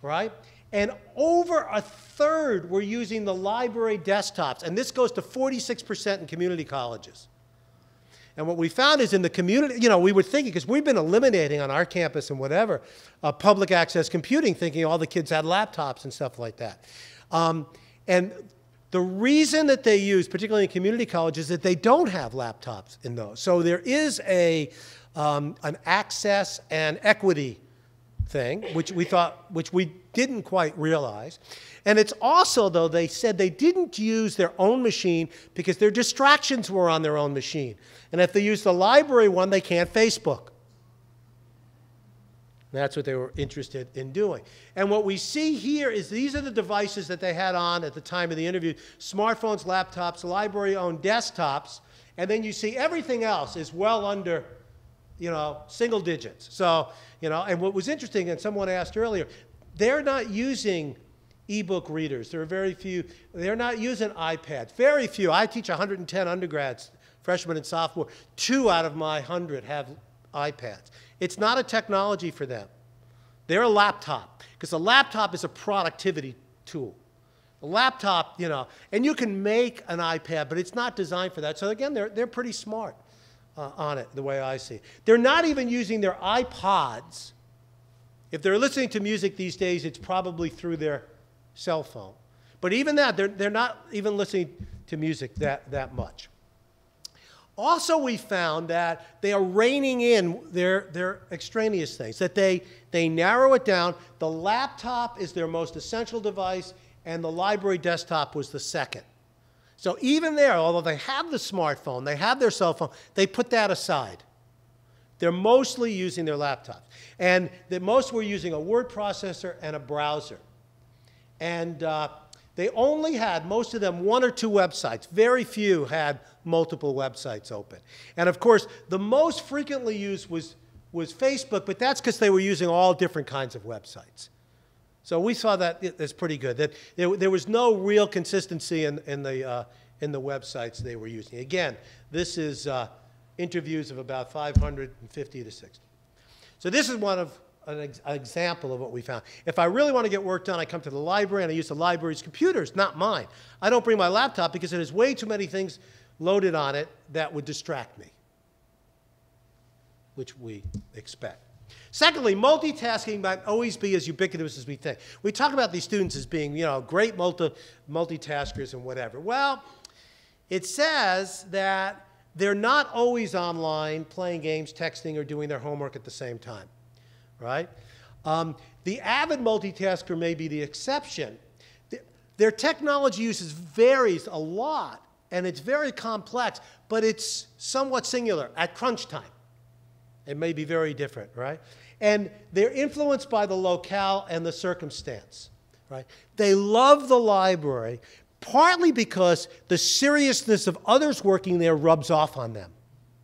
right? And over a third were using the library desktops, and this goes to 46% in community colleges. And what we found is in the community, you know, we were thinking, because we've been eliminating on our campus and whatever, public access computing, thinking all the kids had laptops and stuff like that. And the reason that they use, particularly in community colleges, is that they don't have laptops in those. So there is an access and equity thing, which we didn't quite realize. And it's also, though, they said they didn't use their own machine because their distractions were on their own machine. And if they use the library one, they can't Facebook. That's what they were interested in doing. And what we see here is these are the devices that they had on at the time of the interview: smartphones, laptops, library-owned desktops, and then you see everything else is well under, you know, single digits. So, you know, and what was interesting, and someone asked earlier, they're not using e-book readers. There are very few. They're not using iPads. Very few. I teach 110 undergrads, freshmen and sophomore. 2 out of my 100 have iPads. It's not a technology for them. They're a laptop, because a laptop is a productivity tool. A laptop, and you can make an iPad, but it's not designed for that. So again, they're pretty smart on it, the way I see it. They're not even using their iPods. If they're listening to music these days, it's probably through their cell phone. But even that, they're not even listening to music that much. Also, we found that they are reining in their extraneous things, that they narrow it down. The laptop is their most essential device, and the library desktop was the second. So even there, although they have the smartphone, they have their cell phone, they put that aside. They're mostly using their laptops. And most were using a word processor and a browser. And they only had, most of them, 1 or 2 websites. Very few had multiple websites open. And of course, the most frequently used was Facebook, but that's because they were using all different kinds of websites. So we saw that as pretty good, that there was no real consistency in the websites they were using. Again, this is interviews of about 550 to 60. So this is an example of what we found. If I really want to get work done, I come to the library and I use the library's computers, not mine. I don't bring my laptop because it has way too many things loaded on it that would distract me, which we expect. Secondly, multitasking might always be as ubiquitous as we think. We talk about these students as being, great multitaskers and whatever. Well, it says that they're not always online playing games, texting, or doing their homework at the same time, right? The avid multitasker may be the exception. Their technology uses varies a lot, and it's very complex, but it's somewhat singular at crunch time. It may be very different, right? And they're influenced by the locale and the circumstance, right? They love the library partly because the seriousness of others working there rubs off on them.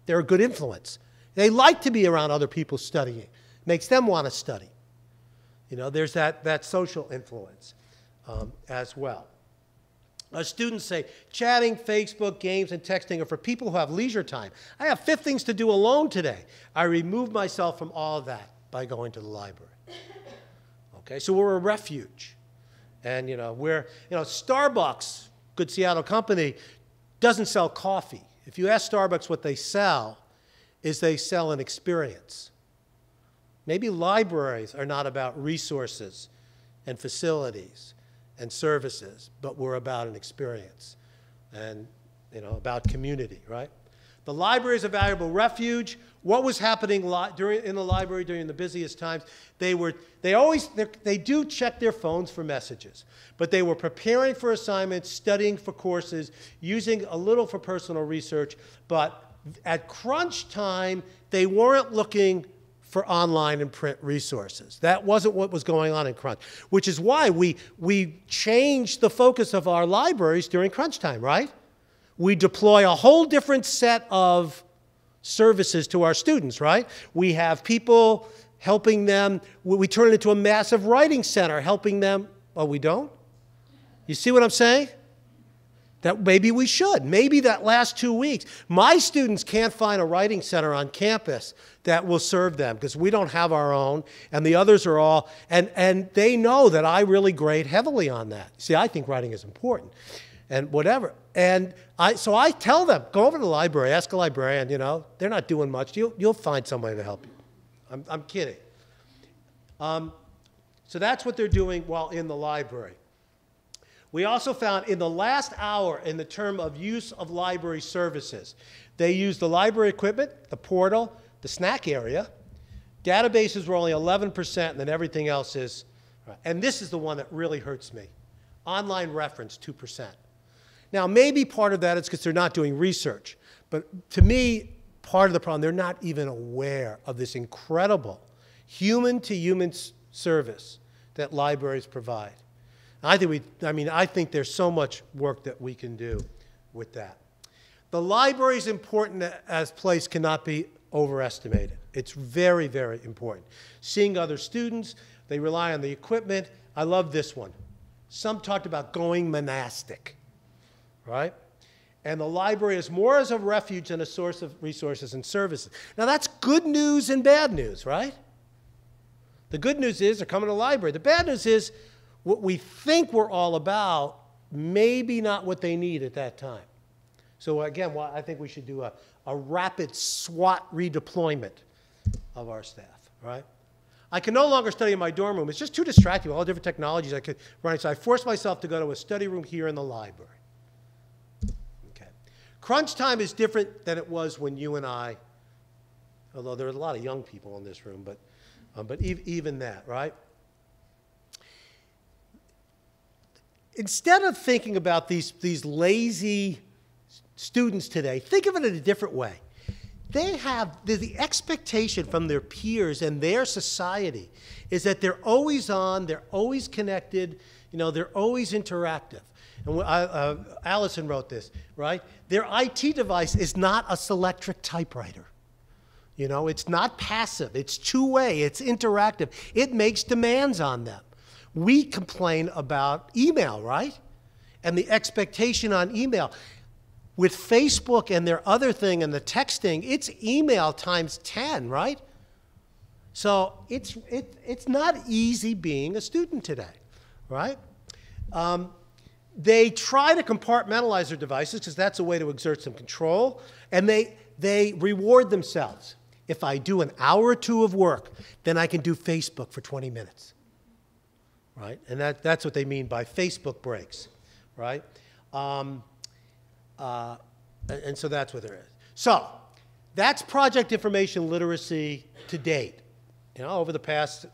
They're a good influence. They like to be around other people studying. Makes them want to study. There's that social influence as well. Students say, chatting, Facebook, games, and texting are for people who have leisure time. I have 5 things to do alone today. I remove myself from all of that by going to the library. Okay, so we're a refuge. And, Starbucks, good Seattle company, doesn't sell coffee. If you ask Starbucks what they sell, is they sell an experience. Maybe libraries are not about resources and facilities and services, but we're about an experience and, about community, right? The library is a valuable refuge. What was happening in the library during the busiest times? They do check their phones for messages, but they were preparing for assignments, studying for courses, using a little for personal research, but at crunch time, they weren't looking for online and print resources. That wasn't what was going on in crunch, which is why we changed the focus of our libraries during crunch time, right? We deploy a whole different set of services to our students, right? We have people helping them. We turn it into a massive writing center helping them. Oh, we don't? You see what I'm saying? That maybe we should. Maybe that last 2 weeks. My students can't find a writing center on campus that will serve them because we don't have our own, and the others are all, and they know that I really grade heavily on that. See, I think writing is important and whatever. And so I tell them, go over to the library, ask a librarian, they're not doing much. You'll find somebody to help you. I'm kidding. So that's what they're doing while in the library. We also found in the last hour in the term of use of library services, they used the library equipment, the portal, the snack area. Databases were only 11%, and then everything else is, and this is the one that really hurts me. Online reference, 2%. Now, maybe part of that is because they're not doing research, but to me, part of the problem, they're not even aware of this incredible human-to-human service that libraries provide. I think there's so much work that we can do with that. The library is important as a place cannot be overestimated. It's very, very important. Seeing other students, they rely on the equipment. I love this one. Some talked about going monastic, right? And the library is more as a refuge than a source of resources and services. Now that's good news and bad news, right? The good news is they're coming to the library. The bad news is what we think we're all about, maybe not what they need at that time. So again, well, I think we should do a rapid SWAT redeployment of our staff, right? I can no longer study in my dorm room. It's just too distracting with all the different technologies I could run. So I forced myself to go to a study room here in the library. Okay. Crunch time is different than it was when you and I, although there are a lot of young people in this room, but even that, right? Instead of thinking about these lazy students today, think of it in a different way. They have the expectation from their peers and their society is that they're always on, they're always connected, you know, they're always interactive. And Allison wrote this, right? Their IT device is not a Selectric typewriter. You know, it's not passive, it's two-way, it's interactive. It makes demands on them. We complain about email, right? And the expectation on email. With Facebook and their other thing and the texting, it's email times 10, right? So it's not easy being a student today, right? They try to compartmentalize their devices because that's a way to exert some control, and they reward themselves. If I do an hour or two of work, then I can do Facebook for 20 minutes, right? And that's what they mean by Facebook breaks, right? And so that's what there is. So that's project information literacy to date, you know, over the past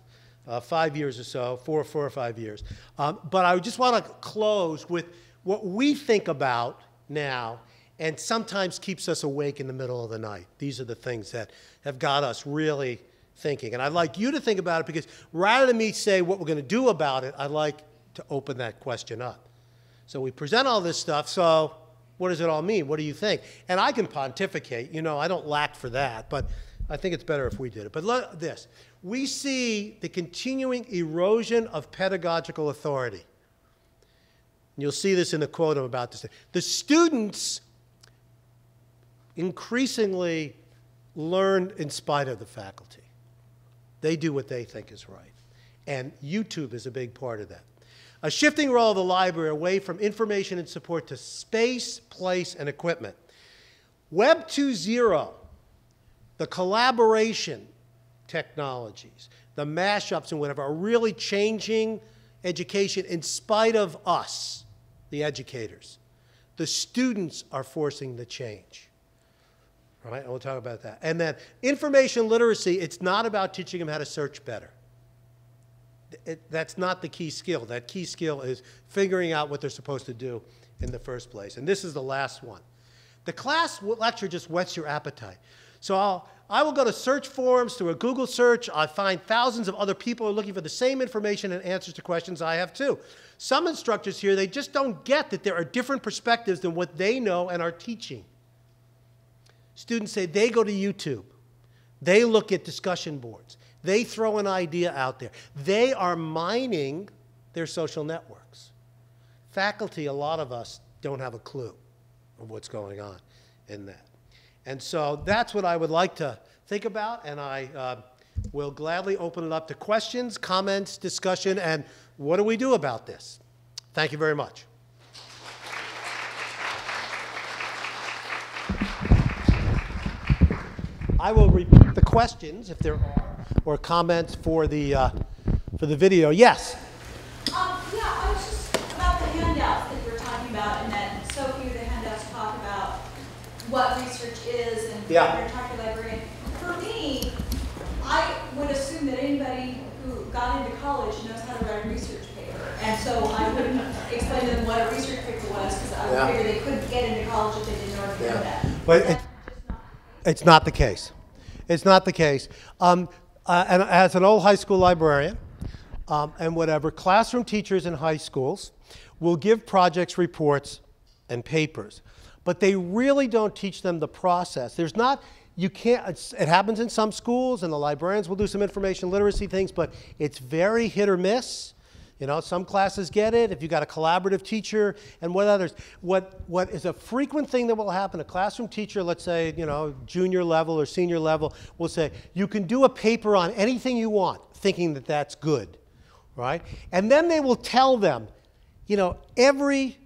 5 years or so, four or 5 years. But I just want to close with what we think about now and sometimes keeps us awake in the middle of the night. These are the things that have got us really thinking. And I'd like you to think about it because rather than me say what we're going to do about it, I'd like to open that question up. So we present all this stuff, so what does it all mean? What do you think? And I can pontificate. You know, I don't lack for that, but I think it's better if we did it. But look at this. We see the continuing erosion of pedagogical authority. And you'll see this in the quote I'm about to say. The students increasingly learn in spite of the faculty. They do what they think is right. And YouTube is a big part of that. A shifting role of the library away from information and support to space, place, and equipment. Web 2.0, the collaboration technologies, the mashups and whatever, are really changing education in spite of us, the educators. The students are forcing the change. Right? And we'll talk about that. And then information literacy, it's not about teaching them how to search better. That's not the key skill. That key skill is figuring out what they're supposed to do in the first place. And this is the last one. The class lecture just whets your appetite. So I will go to search forums through a Google search. I find thousands of other people are looking for the same information and answers to questions I have too. Some instructors here, they just don't get that there are different perspectives than what they know and are teaching. Students say they go to YouTube. They look at discussion boards. They throw an idea out there. They are mining their social networks. Faculty, a lot of us don't have a clue of what's going on in that. And so that's what I would like to think about, and I will gladly open it up to questions, comments, discussion, and what do we do about this? Thank you very much. I will repeat the questions if there are, or comments for the video. Yes? Yeah, I was just about the handouts that you were talking about, and that so few of the handouts talk about what research is and Yeah. you're talking librarian. For me, I would assume that anybody who got into college knows how to write a research paper. And so I wouldn't explain to them what a research paper was, because I would figure they couldn't get into college if they didn't know how to do that. But it's not the case. It's not the case. And as an old high school librarian and whatever, classroom teachers in high schools will give projects, reports, and papers. But they really don't teach them the process. There's not, you can't, it happens in some schools, and the librarians will do some information literacy things, but it's very hit or miss. You know, some classes get it, if you've got a collaborative teacher, and what others. What is a frequent thing that will happen, a classroom teacher, let's say, you know, junior level or senior level, will say, you can do a paper on anything you want, thinking that that's good, right? And then they will tell them, you know, everything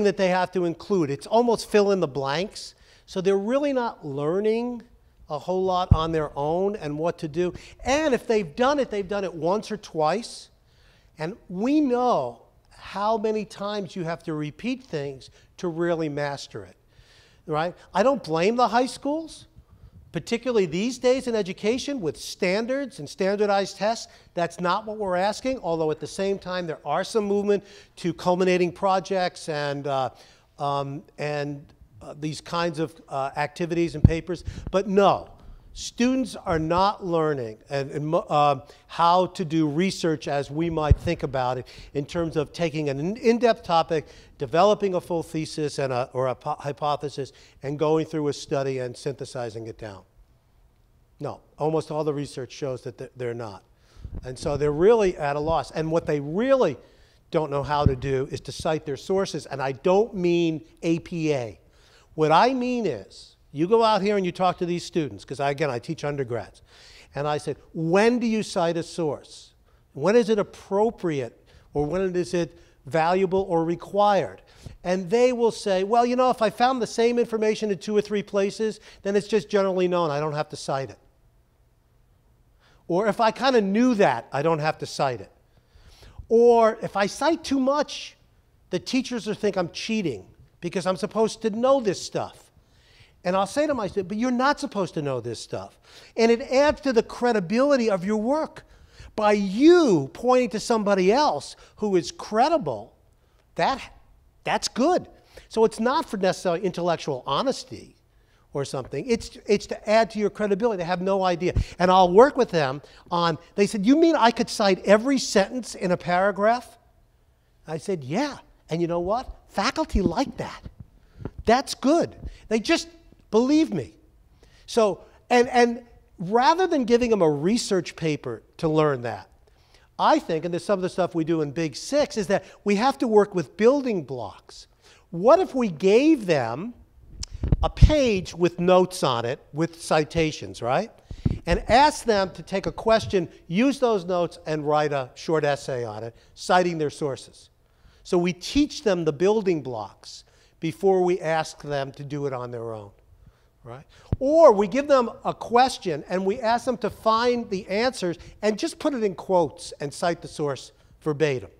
that they have to include. It's almost fill in the blanks. So they're really not learning a whole lot on their own and what to do. And if they've done it once or twice. And we know how many times you have to repeat things to really master it, right? I don't blame the high schools, particularly these days in education with standards and standardized tests. That's not what we're asking, although at the same time there are some movement to culminating projects and these kinds of activities and papers. But no, students are not learning how to do research as we might think about it in terms of taking an in-depth topic, developing a full thesis and or a hypothesis, and going through a study and synthesizing it down. No, almost all the research shows that they're not. And so they're really at a loss. And what they really don't know how to do is to cite their sources. And I don't mean APA. What I mean is, you go out here and you talk to these students, because again, I teach undergrads. And I said, when do you cite a source? When is it appropriate, or when is it valuable or required? And they will say, well, you know, if I found the same information in 2 or 3 places, then it's just generally known. I don't have to cite it. Or if I kind of knew that, I don't have to cite it. Or if I cite too much, the teachers will think I'm cheating because I'm supposed to know this stuff. And I'll say to myself, but you're not supposed to know this stuff. And it adds to the credibility of your work. By you pointing to somebody else who is credible, that's good. So it's not for necessarily intellectual honesty or something. It's to add to your credibility. They have no idea. And I'll work with them on, they said, you mean I could cite every sentence in a paragraph? I said, yeah. And you know what? Faculty like that. That's good. They just believe me. So, and rather than giving them a research paper to learn that, I think, and there's some of the stuff we do in Big 6, is that we have to work with building blocks. What if we gave them a page with notes on it, with citations, right? And asked them to take a question, use those notes, and write a short essay on it, citing their sources. So we teach them the building blocks before we ask them to do it on their own. Right? Or we give them a question and we ask them to find the answers and just put it in quotes and cite the source verbatim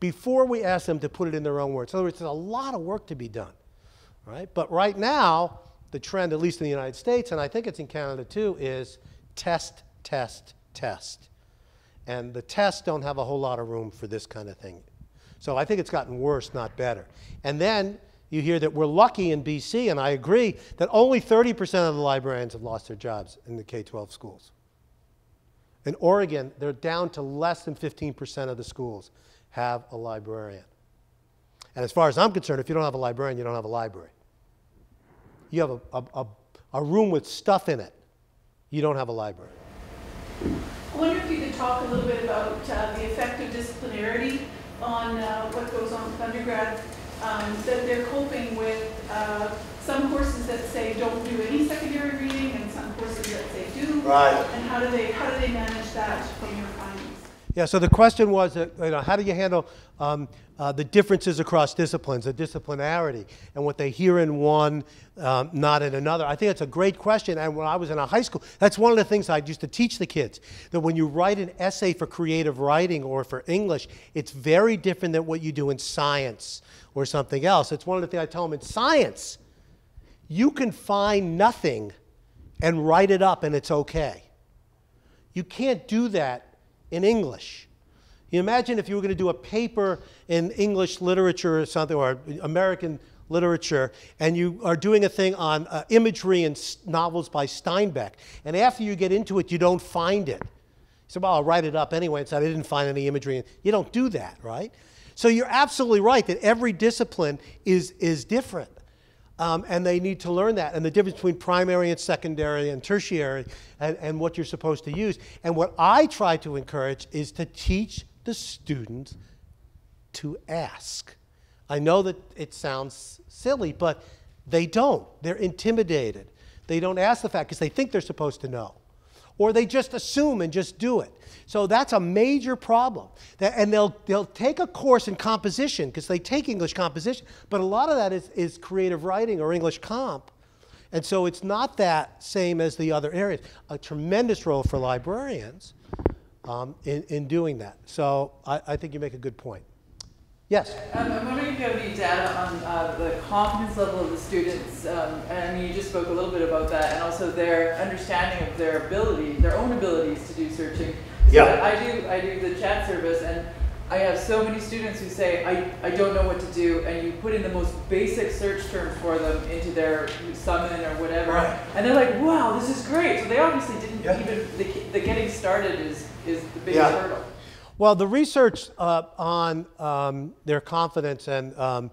before we ask them to put it in their own words. In other words, there's a lot of work to be done. Right? But right now, the trend, at least in the United States, and I think it's in Canada too, is test, test, test. And the tests don't have a whole lot of room for this kind of thing. So I think it's gotten worse, not better. And then you hear that we're lucky in BC, and I agree, that only 30% of the librarians have lost their jobs in the K-12 schools. In Oregon, they're down to less than 15% of the schools have a librarian. And as far as I'm concerned, if you don't have a librarian, you don't have a library. You have a room with stuff in it. You don't have a library. I wonder if you could talk a little bit about the effect of disciplinarity on what goes on with undergrad. That they're coping with some courses that say don't do any secondary reading and some courses that say do. Right. And how do they manage that from your findings? Yeah, so the question was, how do you handle the differences across disciplines, the disciplinarity, and what they hear in one, not in another? I think it's a great question, and when I was in a high school, that's one of the things I used to teach the kids, that when you write an essay for creative writing or for English, it's very different than what you do in science or something else. It's one of the things I tell them in science. You can find nothing and write it up and it's okay. You can't do that in English. You imagine if you were going to do a paper in English literature or something, or American literature, and you are doing a thing on imagery and novels by Steinbeck, and after you get into it, you don't find it. You say, well, I'll write it up anyway, and say, I didn't find any imagery. You don't do that, right? So you're absolutely right that every discipline is different. And they need to learn that, and the difference between primary and secondary and tertiary, and what you're supposed to use. And what I try to encourage is to teach the student to ask. I know that it sounds silly, but they don't. They're intimidated. They don't ask the fact because they think they're supposed to know. Or they just assume and just do it. So that's a major problem. And they'll take a course in composition because they take English composition, but a lot of that is creative writing or English comp. And so it's not that same as the other areas. A tremendous role for librarians in doing that. So I think you make a good point. Yes? I'm wondering if you have any data on the confidence level of the students. I mean, you just spoke a little bit about that, and also their understanding of their ability, their own abilities to do searching. So Yeah. I do the chat service, and I have so many students who say, I don't know what to do, and you put in the most basic search terms for them into their summon or whatever, Right. and they're like, wow, this is great. So they obviously didn't even, the getting started is the biggest hurdle. Well, the research on their confidence and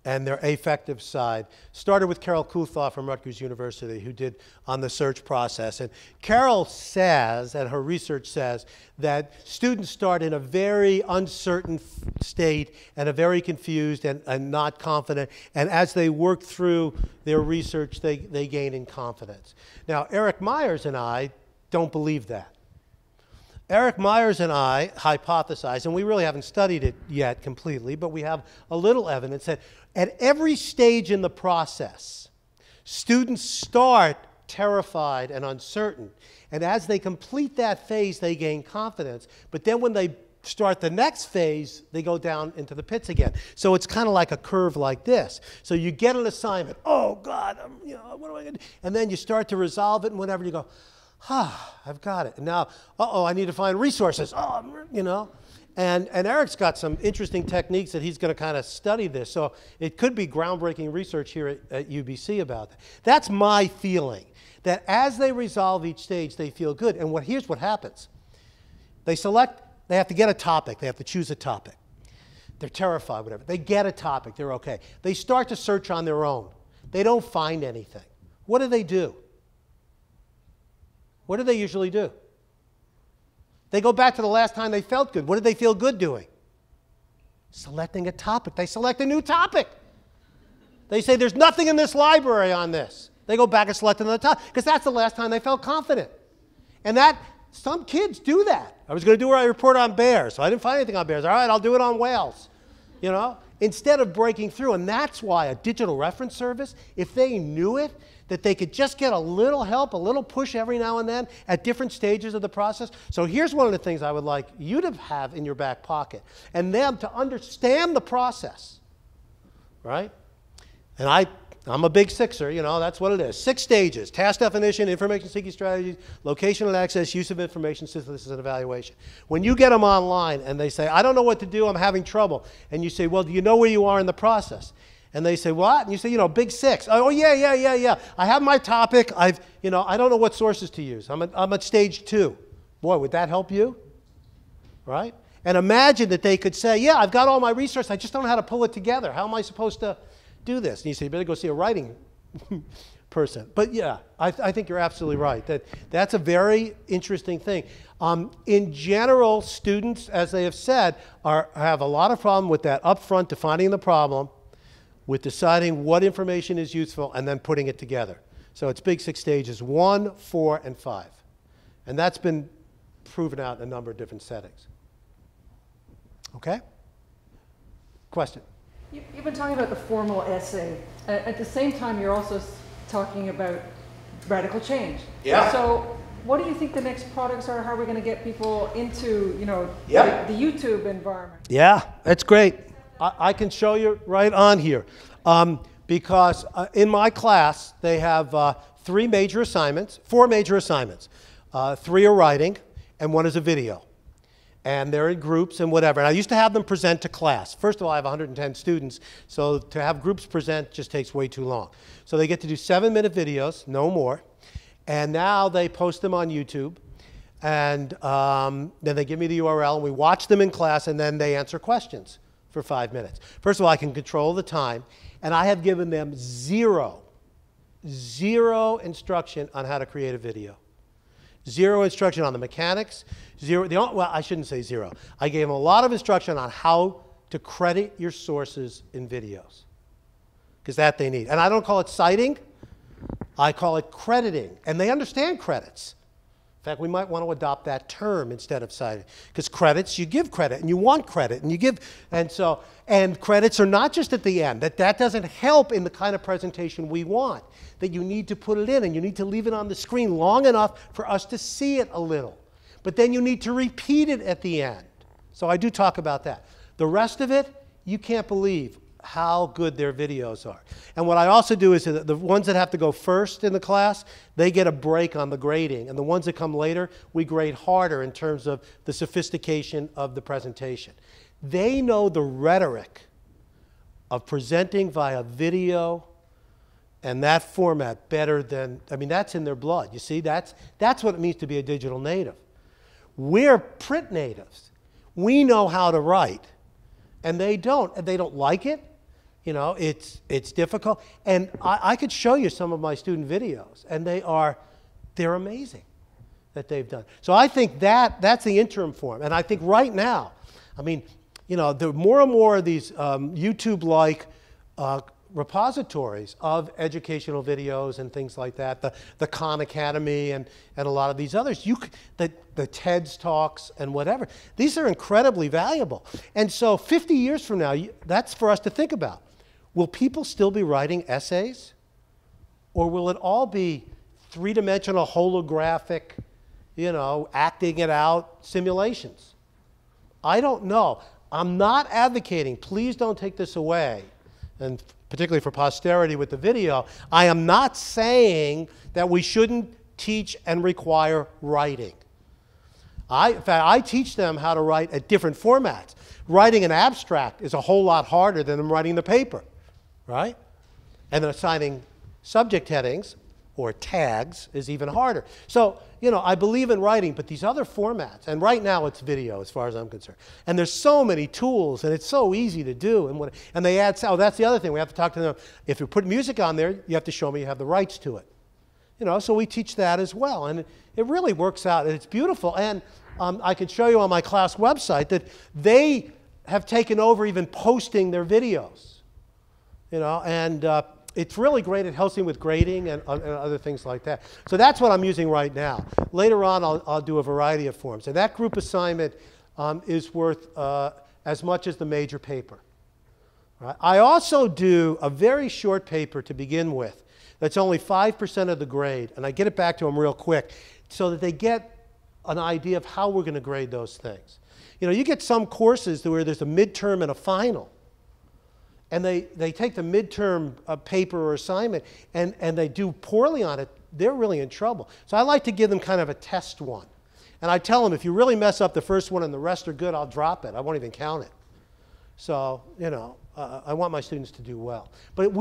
their affective side started with Carol Coulthard from Rutgers University, who did on the search process. And Carol says, and her research says, that students start in a very uncertain state and a very confused and not confident. And as they work through their research, they gain in confidence. Now, Eric Myers and I don't believe that. Eric Myers and I hypothesize, and we really haven't studied it yet completely, but we have a little evidence that at every stage in the process, students start terrified and uncertain. And as they complete that phase, they gain confidence. But then when they start the next phase, they go down into the pits again. So it's kind of like a curve like this. So you get an assignment. Oh, God, what am I going to do? And then you start to resolve it, and whenever you go, I've got it. And now, I need to find resources. And Eric's got some interesting techniques that he's going to kind of study this. So it could be groundbreaking research here at UBC about that. That's my feeling, that as they resolve each stage, they feel good. And here's what happens. They have to get a topic. They have to choose a topic. They're terrified, whatever. They get a topic. They're okay. They start to search on their own. They don't find anything. What do? What do they usually do? They go back to the last time they felt good. What did they feel good doing? Selecting a topic. They select a new topic. They say, there's nothing in this library on this. They go back and select another topic because that's the last time they felt confident. And some kids do that. I was going to do a report on bears, so I didn't find anything on bears. All right, I'll do it on whales. Instead of breaking through. And that's why a digital reference service, if they knew it, that they could just get a little help, a little push every now and then at different stages of the process. So here's one of the things I would like you to have in your back pocket, and them to understand the process, right? And I'm a big sixer, that's what it is. 6 stages: task definition, information seeking strategies, location and access, use of information, synthesis and evaluation. When you get them online and they say, I don't know what to do, I'm having trouble, and you say, well, do you know where you are in the process? And they say, what? And you say, big 6. Oh, yeah. I have my topic. I don't know what sources to use. I'm at stage 2. Boy, would that help you? Right? And imagine that they could say, yeah, I've got all my resources. I just don't know how to pull it together. How am I supposed to do this? And you say, you better go see a writing person. But yeah, I think you're absolutely right. That's a very interesting thing. In general, students, as they have said, have a lot of problem with that upfront defining the problem, with deciding what information is useful and then putting it together. So it's big 6 stages: 1, 4, and 5. And that's been proven out in a number of different settings. Okay? Question? You've been talking about the formal essay. At the same time, you're also talking about radical change. Yeah. So what do you think the next products are? How are we going to get people into, the YouTube environment? Yeah, that's great. I can show you right on here. Because in my class, they have 4 major assignments. 3 are writing, and 1 is a video. And they're in groups and whatever. And I used to have them present to class. First of all, I have 110 students, so to have groups present just takes way too long. So they get to do 7-minute videos, no more. And now they post them on YouTube. And then they give me the URL, and we watch them in class, and then they answer questions for 5 minutes. First of all, I can control the time, and I have given them zero instruction on how to create a video. Zero instruction on the mechanics. Well, I shouldn't say zero. I gave them a lot of instruction on how to credit your sources in videos, because that they need. And I don't call it citing. I call it crediting. And they understand credits. In fact, we might want to adopt that term instead of citing, because credits, you give credit, and you want credit, and you give, and credits are not just at the end. That doesn't help in the kind of presentation we want, that you need to put it in, and you need to leave it on the screen long enough for us to see it a little. But then you need to repeat it at the end. So I do talk about that. The rest of it, you can't believe how good their videos are. And what I also do is that the ones that have to go first in the class, they get a break on the grading. And the ones that come later, we grade harder in terms of the sophistication of the presentation. They know the rhetoric of presenting via video and that format better than, I mean, that's in their blood. You see, that's what it means to be a digital native. We're print natives. We know how to write, and they don't. And they don't like it. You know, it's difficult. And I could show you some of my student videos, and they're amazing that they've done. So I think that's the interim form. And I think right now, I mean, you know, there are more and more of these YouTube-like repositories of educational videos and things like that, the Khan Academy and a lot of these others, the TED's talks and whatever. These are incredibly valuable. And so 50 years from now, that's for us to think about. Will people still be writing essays? Or will it all be three-dimensional holographic, you know, acting it out simulations? I don't know. I'm not advocating, please don't take this away, and particularly for posterity with the video, I am not saying that we shouldn't teach and require writing. In fact, I teach them how to write at different formats. Writing an abstract is a whole lot harder than them writing the paper, right? And then assigning subject headings or tags is even harder. So, you know, I believe in writing, but these other formats, and right now it's video as far as I'm concerned. And there's so many tools, and it's so easy to do. And they add, oh, that's the other thing. We have to talk to them. If you put music on there, you have to show me you have the rights to it. You know, so we teach that as well. And it really works out, and it's beautiful. And I can show you on my class website that they have taken over even posting their videos. You know, and it's really great. It helps me with grading and other things like that. So that's what I'm using right now. Later on, I'll do a variety of forms. And that group assignment is worth as much as the major paper. Right? I also do a very short paper to begin with that's only 5% of the grade. And I get it back to them real quick so that they get an idea of how we're going to grade those things. You know, you get some courses where there's a midterm and a final. And they take the midterm paper or assignment and they do poorly on it, they're really in trouble. So I like to give them kind of a test one. And I tell them, if you really mess up the first one and the rest are good, I'll drop it. I won't even count it. So, you know, I want my students to do well. But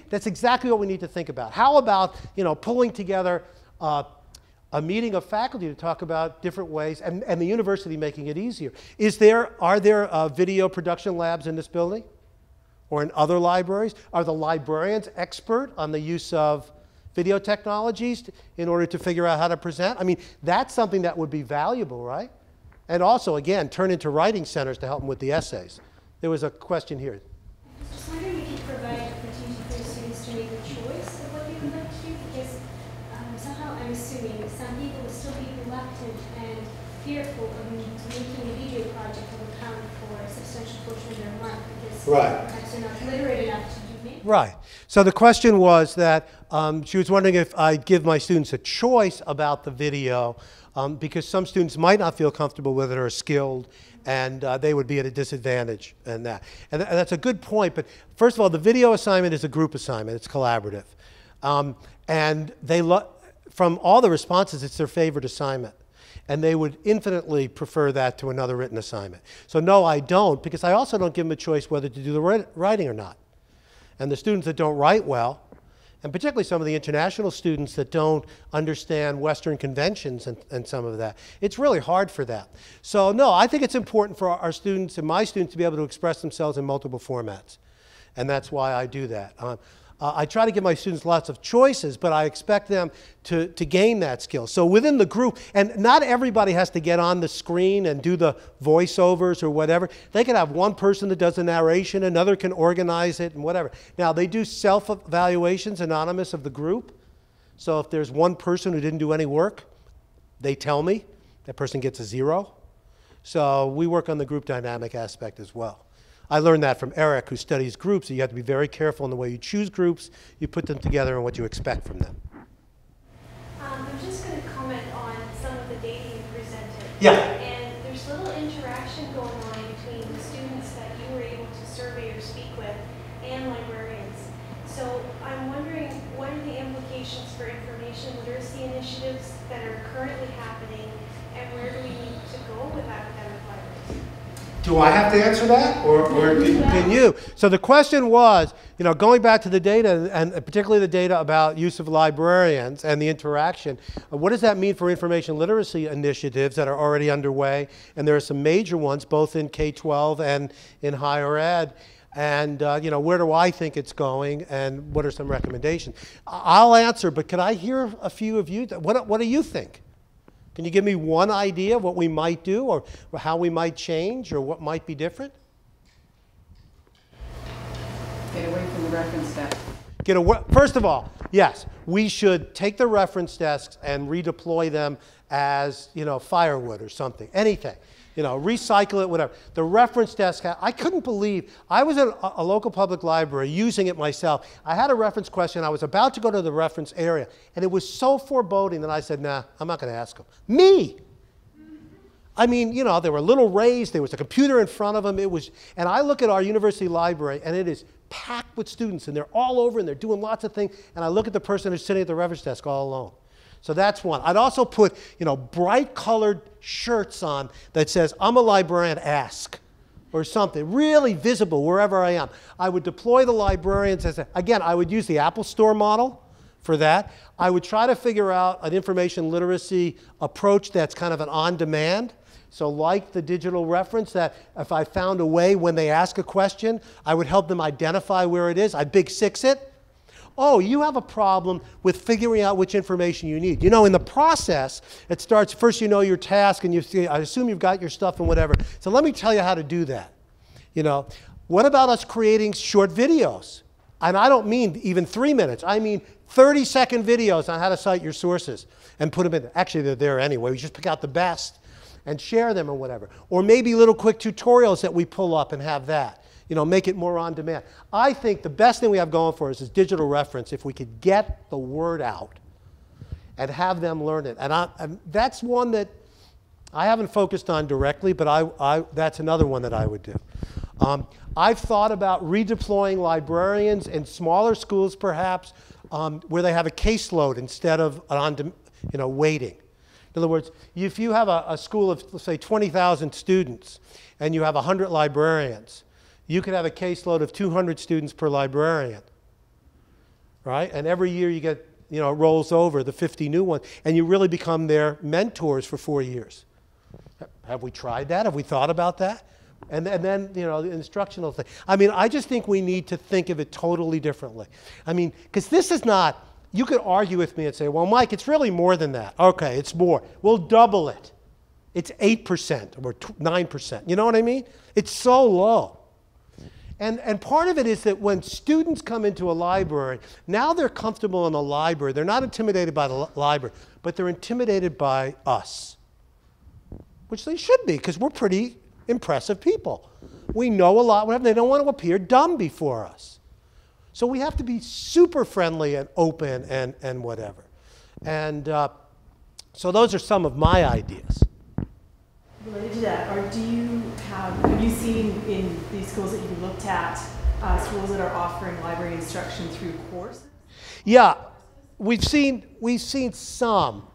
that's exactly what we need to think about. How about, you know, pulling together a meeting of faculty to talk about different ways and the university making it easier. Are there video production labs in this building? Or in other libraries? Are the librarians expert on the use of video technologies in order to figure out how to present? I mean, that's something that would be valuable, right? And also, again, turn into writing centers to help them with the essays. There was a question here. I was just wondering if you provide opportunity for students to make a choice of what they would like to do, because somehow I'm assuming some people will still be reluctant and fearful of making a video project that will account for a substantial portion of their mark, because perhaps they're not literate enough to do it. Right. So the question was that she was wondering if I'd give my students a choice about the video, because some students might not feel comfortable with it or skilled, and they would be at a disadvantage in that. And that's a good point, but first of all, the video assignment is a group assignment. It's collaborative. And from all the responses, it's their favorite assignment. And they would infinitely prefer that to another written assignment. So no, I don't, because I also don't give them a choice whether to do the writing or not. And the students that don't write well, and particularly some of the international students that don't understand Western conventions and some of that, it's really hard for that. So no, I think it's important for our students and my students to be able to express themselves in multiple formats. And that's why I do that. I try to give my students lots of choices, but I expect them to gain that skill. So within the group, and not everybody has to get on the screen and do the voiceovers or whatever. They can have one person that does the narration, another can organize it and whatever. Now they do self-evaluations, anonymous of the group. So if there's one person who didn't do any work, they tell me. That person gets a 0. So we work on the group dynamic aspect as well. I learned that from Eric, who studies groups. You have to be very careful in the way you choose groups, you put them together, and what you expect from them. I'm just going to comment on some of the data you presented. Yeah. And there's little interaction going on between the students that you were able to survey or speak with and librarians. So I'm wondering, what are the implications for information literacy initiatives that are currently happening, and where do we need to go with academic libraries? Do I have to answer that, or can you? So the question was, going back to the data, and particularly the data about use of librarians and the interaction, what does that mean for information literacy initiatives that are already underway? And there are some major ones, both in K-12 and in higher ed. And where do I think it's going, and what are some recommendations? I'll answer, but could I hear a few of you? What do you think? Can you give me one idea of what we might do, or how we might change, or what might be different? Get away from the reference desk. First of all, yes, we should take the reference desks and redeploy them as firewood or something, anything. Recycle it, whatever. The reference desk, I couldn't believe, I was at a local public library using it myself. I had a reference question, I was about to go to the reference area, and it was so foreboding that I said, nah, I'm not going to ask them. Me! I mean, they were a little raised, there was a computer in front of them, and I look at our university library, and it is packed with students, and they're all over, and they're doing lots of things, and I look at the person who's sitting at the reference desk all alone. So that's one. I'd also put, bright colored shirts on that says, I'm a librarian, ask, or something, really visible wherever I am. I would deploy the librarians again, I would use the Apple Store model for that. I would try to figure out an information literacy approach that's kind of an on-demand. So like the digital reference, that if I found a way when they ask a question, I would help them identify where it is. I'd big six it. Oh, you have a problem with figuring out which information you need. In the process, it starts, first you know your task, and I assume you've got your stuff and whatever. So let me tell you how to do that. What about us creating short videos? And I don't mean even 3 minutes. I mean 30-second videos on how to cite your sources and put them in. Actually, they're there anyway. We just pick out the best and share them or whatever. Or maybe little quick tutorials that we pull up and have that. Make it more on demand. I think the best thing we have going for us is digital reference, if we could get the word out and have them learn it. And that's one that I haven't focused on directly, but that's another one that I would do. I've thought about redeploying librarians in smaller schools, perhaps, where they have a caseload instead of waiting. In other words, if you have a school of, let's say, 20,000 students, and you have 100 librarians, you could have a caseload of 200 students per librarian, right? And every year you get, it rolls over, the 50 new ones, and you really become their mentors for 4 years. Have we tried that? Have we thought about that? And then, the instructional thing. I mean, I just think we need to think of it totally differently. I mean, because this is not, you could argue with me and say, well, Mike, it's really more than that. Okay, it's more. We'll double it. It's 8% or 9%. You know what I mean? It's so low. And part of it is that when students come into a library, now they're comfortable in the library. They're not intimidated by the library, but they're intimidated by us, which they should be, because we're pretty impressive people. We know a lot. They don't want to appear dumb before us. So we have to be super friendly and open and whatever. And so those are some of my ideas. Related to that, have you seen in these schools that you've looked at, schools that are offering library instruction through courses? Yeah, we've seen some,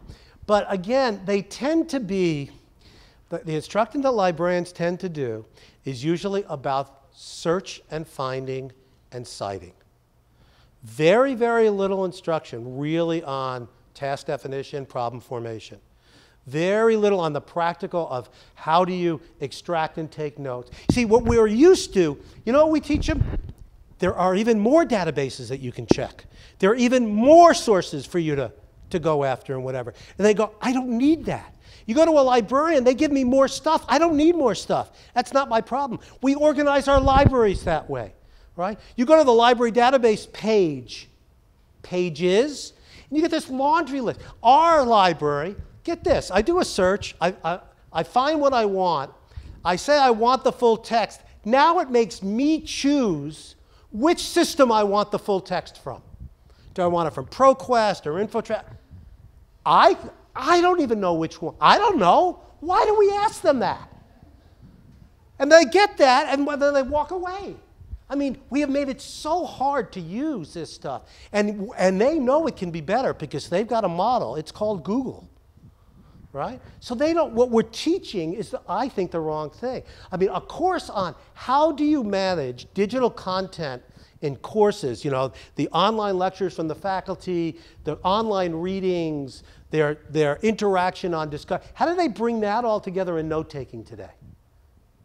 but again, they tend to be, the instruction that librarians tend to do is usually about search and finding and citing. Very, very little instruction really on task definition, problem formation. Very little on the practical of how do you extract and take notes. See, what we're used to, what we teach them? there are even more databases that you can check. There are even more sources for you to go after and whatever. And they go, I don't need that. You go to a librarian, they give me more stuff. I don't need more stuff. That's not my problem. We organize our libraries that way, right? You go to the library database page, pages, and you get this laundry list. Our library, get this, I do a search, I find what I want, I say I want the full text. Now it makes me choose which system I want the full text from. Do I want it from ProQuest or InfoTrack? I don't even know which one. I don't know. Why do we ask them that? And they get that, and then they walk away. I mean, we have made it so hard to use this stuff. And they know it can be better because they've got a model. It's called Google, right? So they don't, what we're teaching is, I think, the wrong thing. I mean, a course on how do you manage digital content in courses, you know, the online lectures from the faculty, the online readings, their interaction on discussion. How do they bring that all together in note-taking today?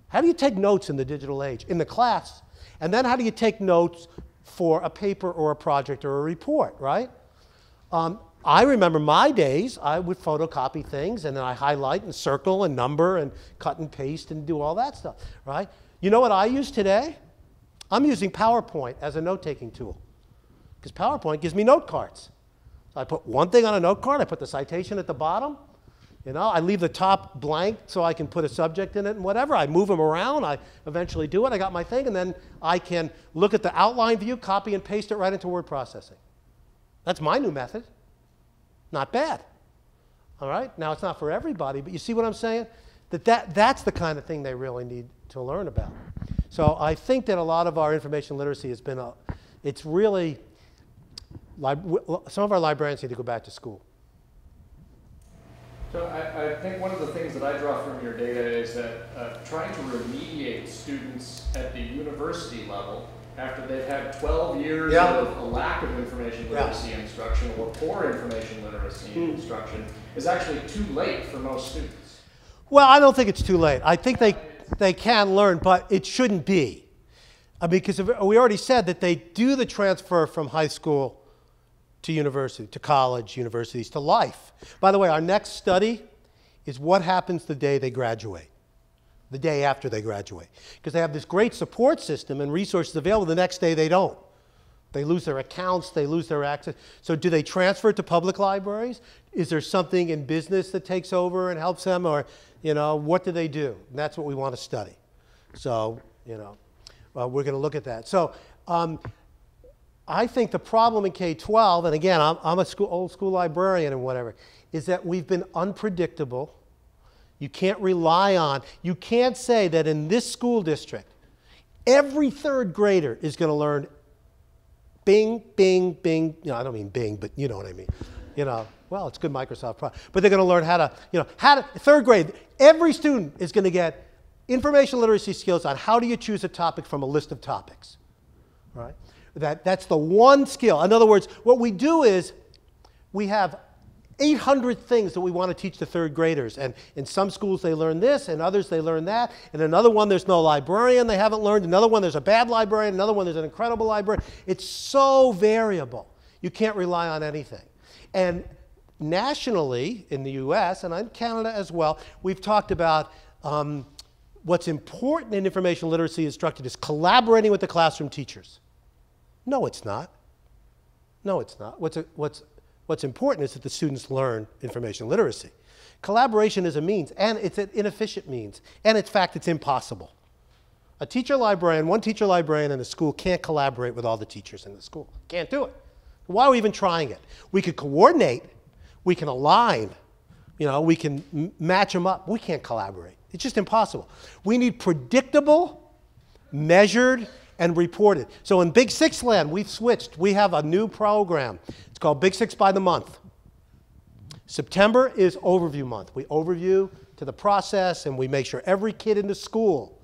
How do you take notes in the digital age? In the class. And then how do you take notes for a paper or a project or a report, right? I remember my days, I would photocopy things and then I highlight and circle and number and cut and paste and do all that stuff, right? You know what I use today? I'm using PowerPoint as a note-taking tool because PowerPoint gives me note cards. So I put one thing on a note card, I put the citation at the bottom, you know, I leave the top blank so I can put a subject in it and whatever. I move them around, I eventually do it, I got my thing, and then I can look at the outline view, copy and paste it right into word processing. That's my new method. Not bad. All right? Now, it's not for everybody, but you see what I'm saying? That's the kind of thing they really need to learn about. So I think that a lot of our information literacy has been it's really, some of our librarians need to go back to school. So I think one of the things that I draw from your data is that trying to remediate students at the university level after they've had 12 years of a lack of information literacy instruction or poor information literacy instruction is actually too late for most students. Well, I don't think it's too late. I think they can learn, but it shouldn't be. Because we already said that they do the transfer from high school to university, to college, universities, to life. By the way, our next study is what happens the day they graduate, the day after they graduate. Because they have this great support system and resources available. The next day they don't. They lose their accounts, they lose their access. So do they transfer to public libraries? Is there something in business that takes over and helps them? Or, you know, what do they do? And that's what we want to study. So, you know, we're going to look at that. So I think the problem in K-12, and again, I'm a old school librarian and whatever, is that we've been unpredictable. You can't rely on, you can't say that in this school district, every third grader is going to learn Bing, Bing, Bing. You know, I don't mean Bing, but you know what I mean. You know, well, it's good Microsoft product. But they're going to learn how to, you know, third grade, every student is going to get information literacy skills on how do you choose a topic from a list of topics, right? That's the one skill. In other words, what we do is we have 800 things that we want to teach the third graders. And in some schools they learn this, and others they learn that. In another one there's no librarian they haven't learned. Another one there's a bad librarian. Another one there's an incredible librarian. It's so variable. You can't rely on anything. And nationally in the US and in Canada as well, we've talked about what's important in information literacy instruction is collaborating with the classroom teachers. No, it's not. No, it's not. What's important is that the students learn information literacy. Collaboration is a means, and it's an inefficient means, and in fact, it's impossible. One teacher librarian in a school can't collaborate with all the teachers in the school. Can't do it. Why are we even trying it? We could coordinate, we can align, you know, we can match them up. We can't collaborate. It's just impossible. We need predictable, measured, and reported. So in Big Six land, we've switched. We have a new program. It's called Big Six by the Month. September is overview month. We overview to the process, and we make sure every kid in the school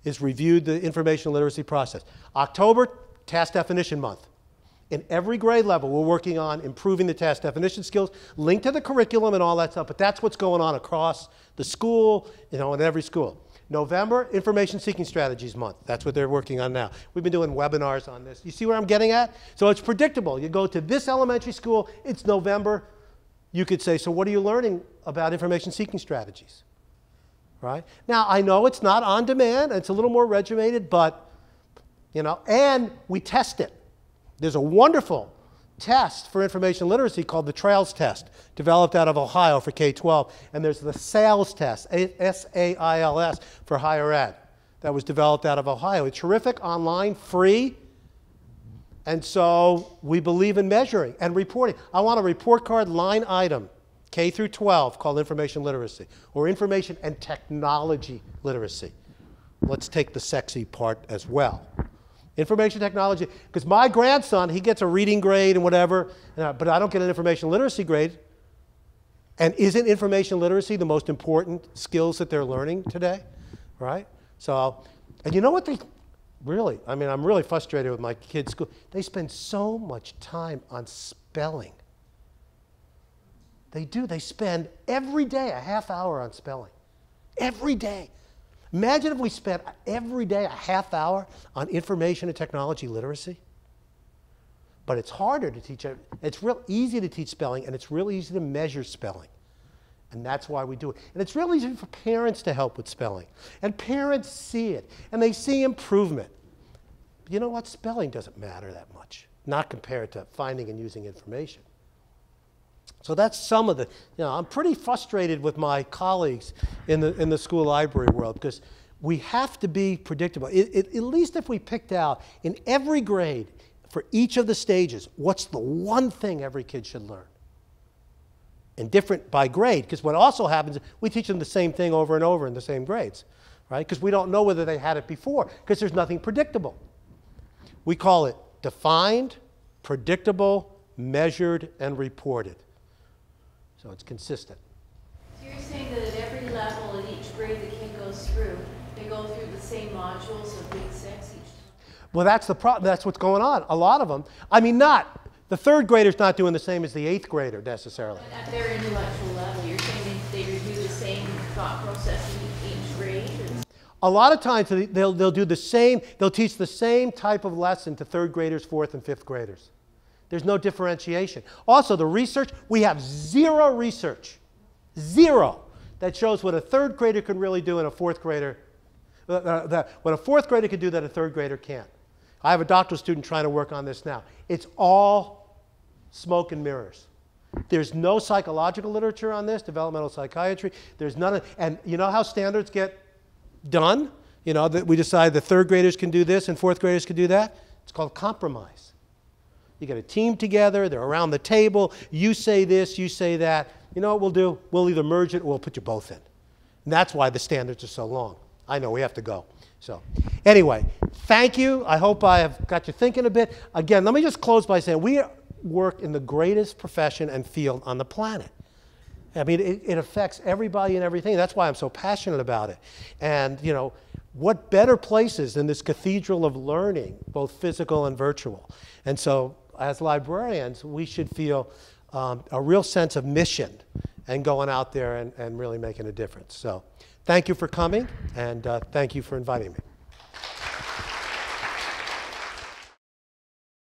is reviewed the information literacy process. October, task definition month. In every grade level, we're working on improving the task definition skills, linked to the curriculum and all that stuff, but that's what's going on across the school, you know, in every school. November, Information Seeking Strategies Month. That's what they're working on now. We've been doing webinars on this. You see where I'm getting at? So it's predictable. You go to this elementary school, it's November. You could say, so what are you learning about information seeking strategies? Right? Now, I know it's not on demand, it's a little more regimented, but, you know, and we test it. There's a wonderful test for information literacy called the TRAILS test, developed out of Ohio for K-12. And there's the SAILS test, S-A-I-L-S, for higher ed, that was developed out of Ohio. It's terrific, online, free. And so we believe in measuring and reporting. I want a report card line item, K through 12, called information literacy, or information and technology literacy. Let's take the sexy part as well. Information technology, because my grandson, he gets a reading grade and whatever, but I don't get an information literacy grade. And isn't information literacy the most important skills that they're learning today, right? So, and you know what they really, I mean, I'm really frustrated with my kids' school. They spend so much time on spelling. They do, they spend every day a half hour on spelling. Every day. Imagine if we spent every day a half hour on information and technology literacy. But it's harder to teach. It's real easy to teach spelling, and it's real easy to measure spelling. And that's why we do it. And it's real easy for parents to help with spelling. And parents see it, and they see improvement. But you know what? Spelling doesn't matter that much, not compared to finding and using information. So that's some of the, you know, I'm pretty frustrated with my colleagues in the school library world because we have to be predictable. At least if we picked out in every grade for each of the stages, what's the one thing every kid should learn? And different by grade, because what also happens, we teach them the same thing over and over in the same grades, right? Because we don't know whether they had it before, because there's nothing predictable. We call it defined, predictable, measured, and reported. So it's consistent. So you're saying that at every level in each grade the kid goes through, they go through the same modules of Big 6 each time? Well, that's the problem. That's what's going on. A lot of them. I mean, not the third grader's not doing the same as the eighth grader necessarily. But at their intellectual level, you're saying they review the same thought process in each grade? A lot of times they'll do the same. They'll teach the same type of lesson to third graders, fourth, and fifth graders. There's no differentiation. Also, the research, we have zero research, zero, that shows what a third grader can really do and a fourth grader, what a fourth grader can do that a third grader can't. I have a doctoral student trying to work on this now. It's all smoke and mirrors. There's no psychological literature on this, developmental psychiatry. There's none of, and you know how standards get done? You know, that we decide the third graders can do this and fourth graders can do that? It's called compromise. You get a team together, they're around the table, you say this, you say that. You know what we'll do? We'll either merge it or we'll put you both in. And that's why the standards are so long. I know, we have to go. So anyway, thank you. I hope I have got you thinking a bit. Again, let me just close by saying we work in the greatest profession and field on the planet. I mean, it affects everybody and everything. That's why I'm so passionate about it. And, you know, what better places than this cathedral of learning, both physical and virtual. And so as librarians, we should feel a real sense of mission and going out there and really making a difference. So thank you for coming, and thank you for inviting me.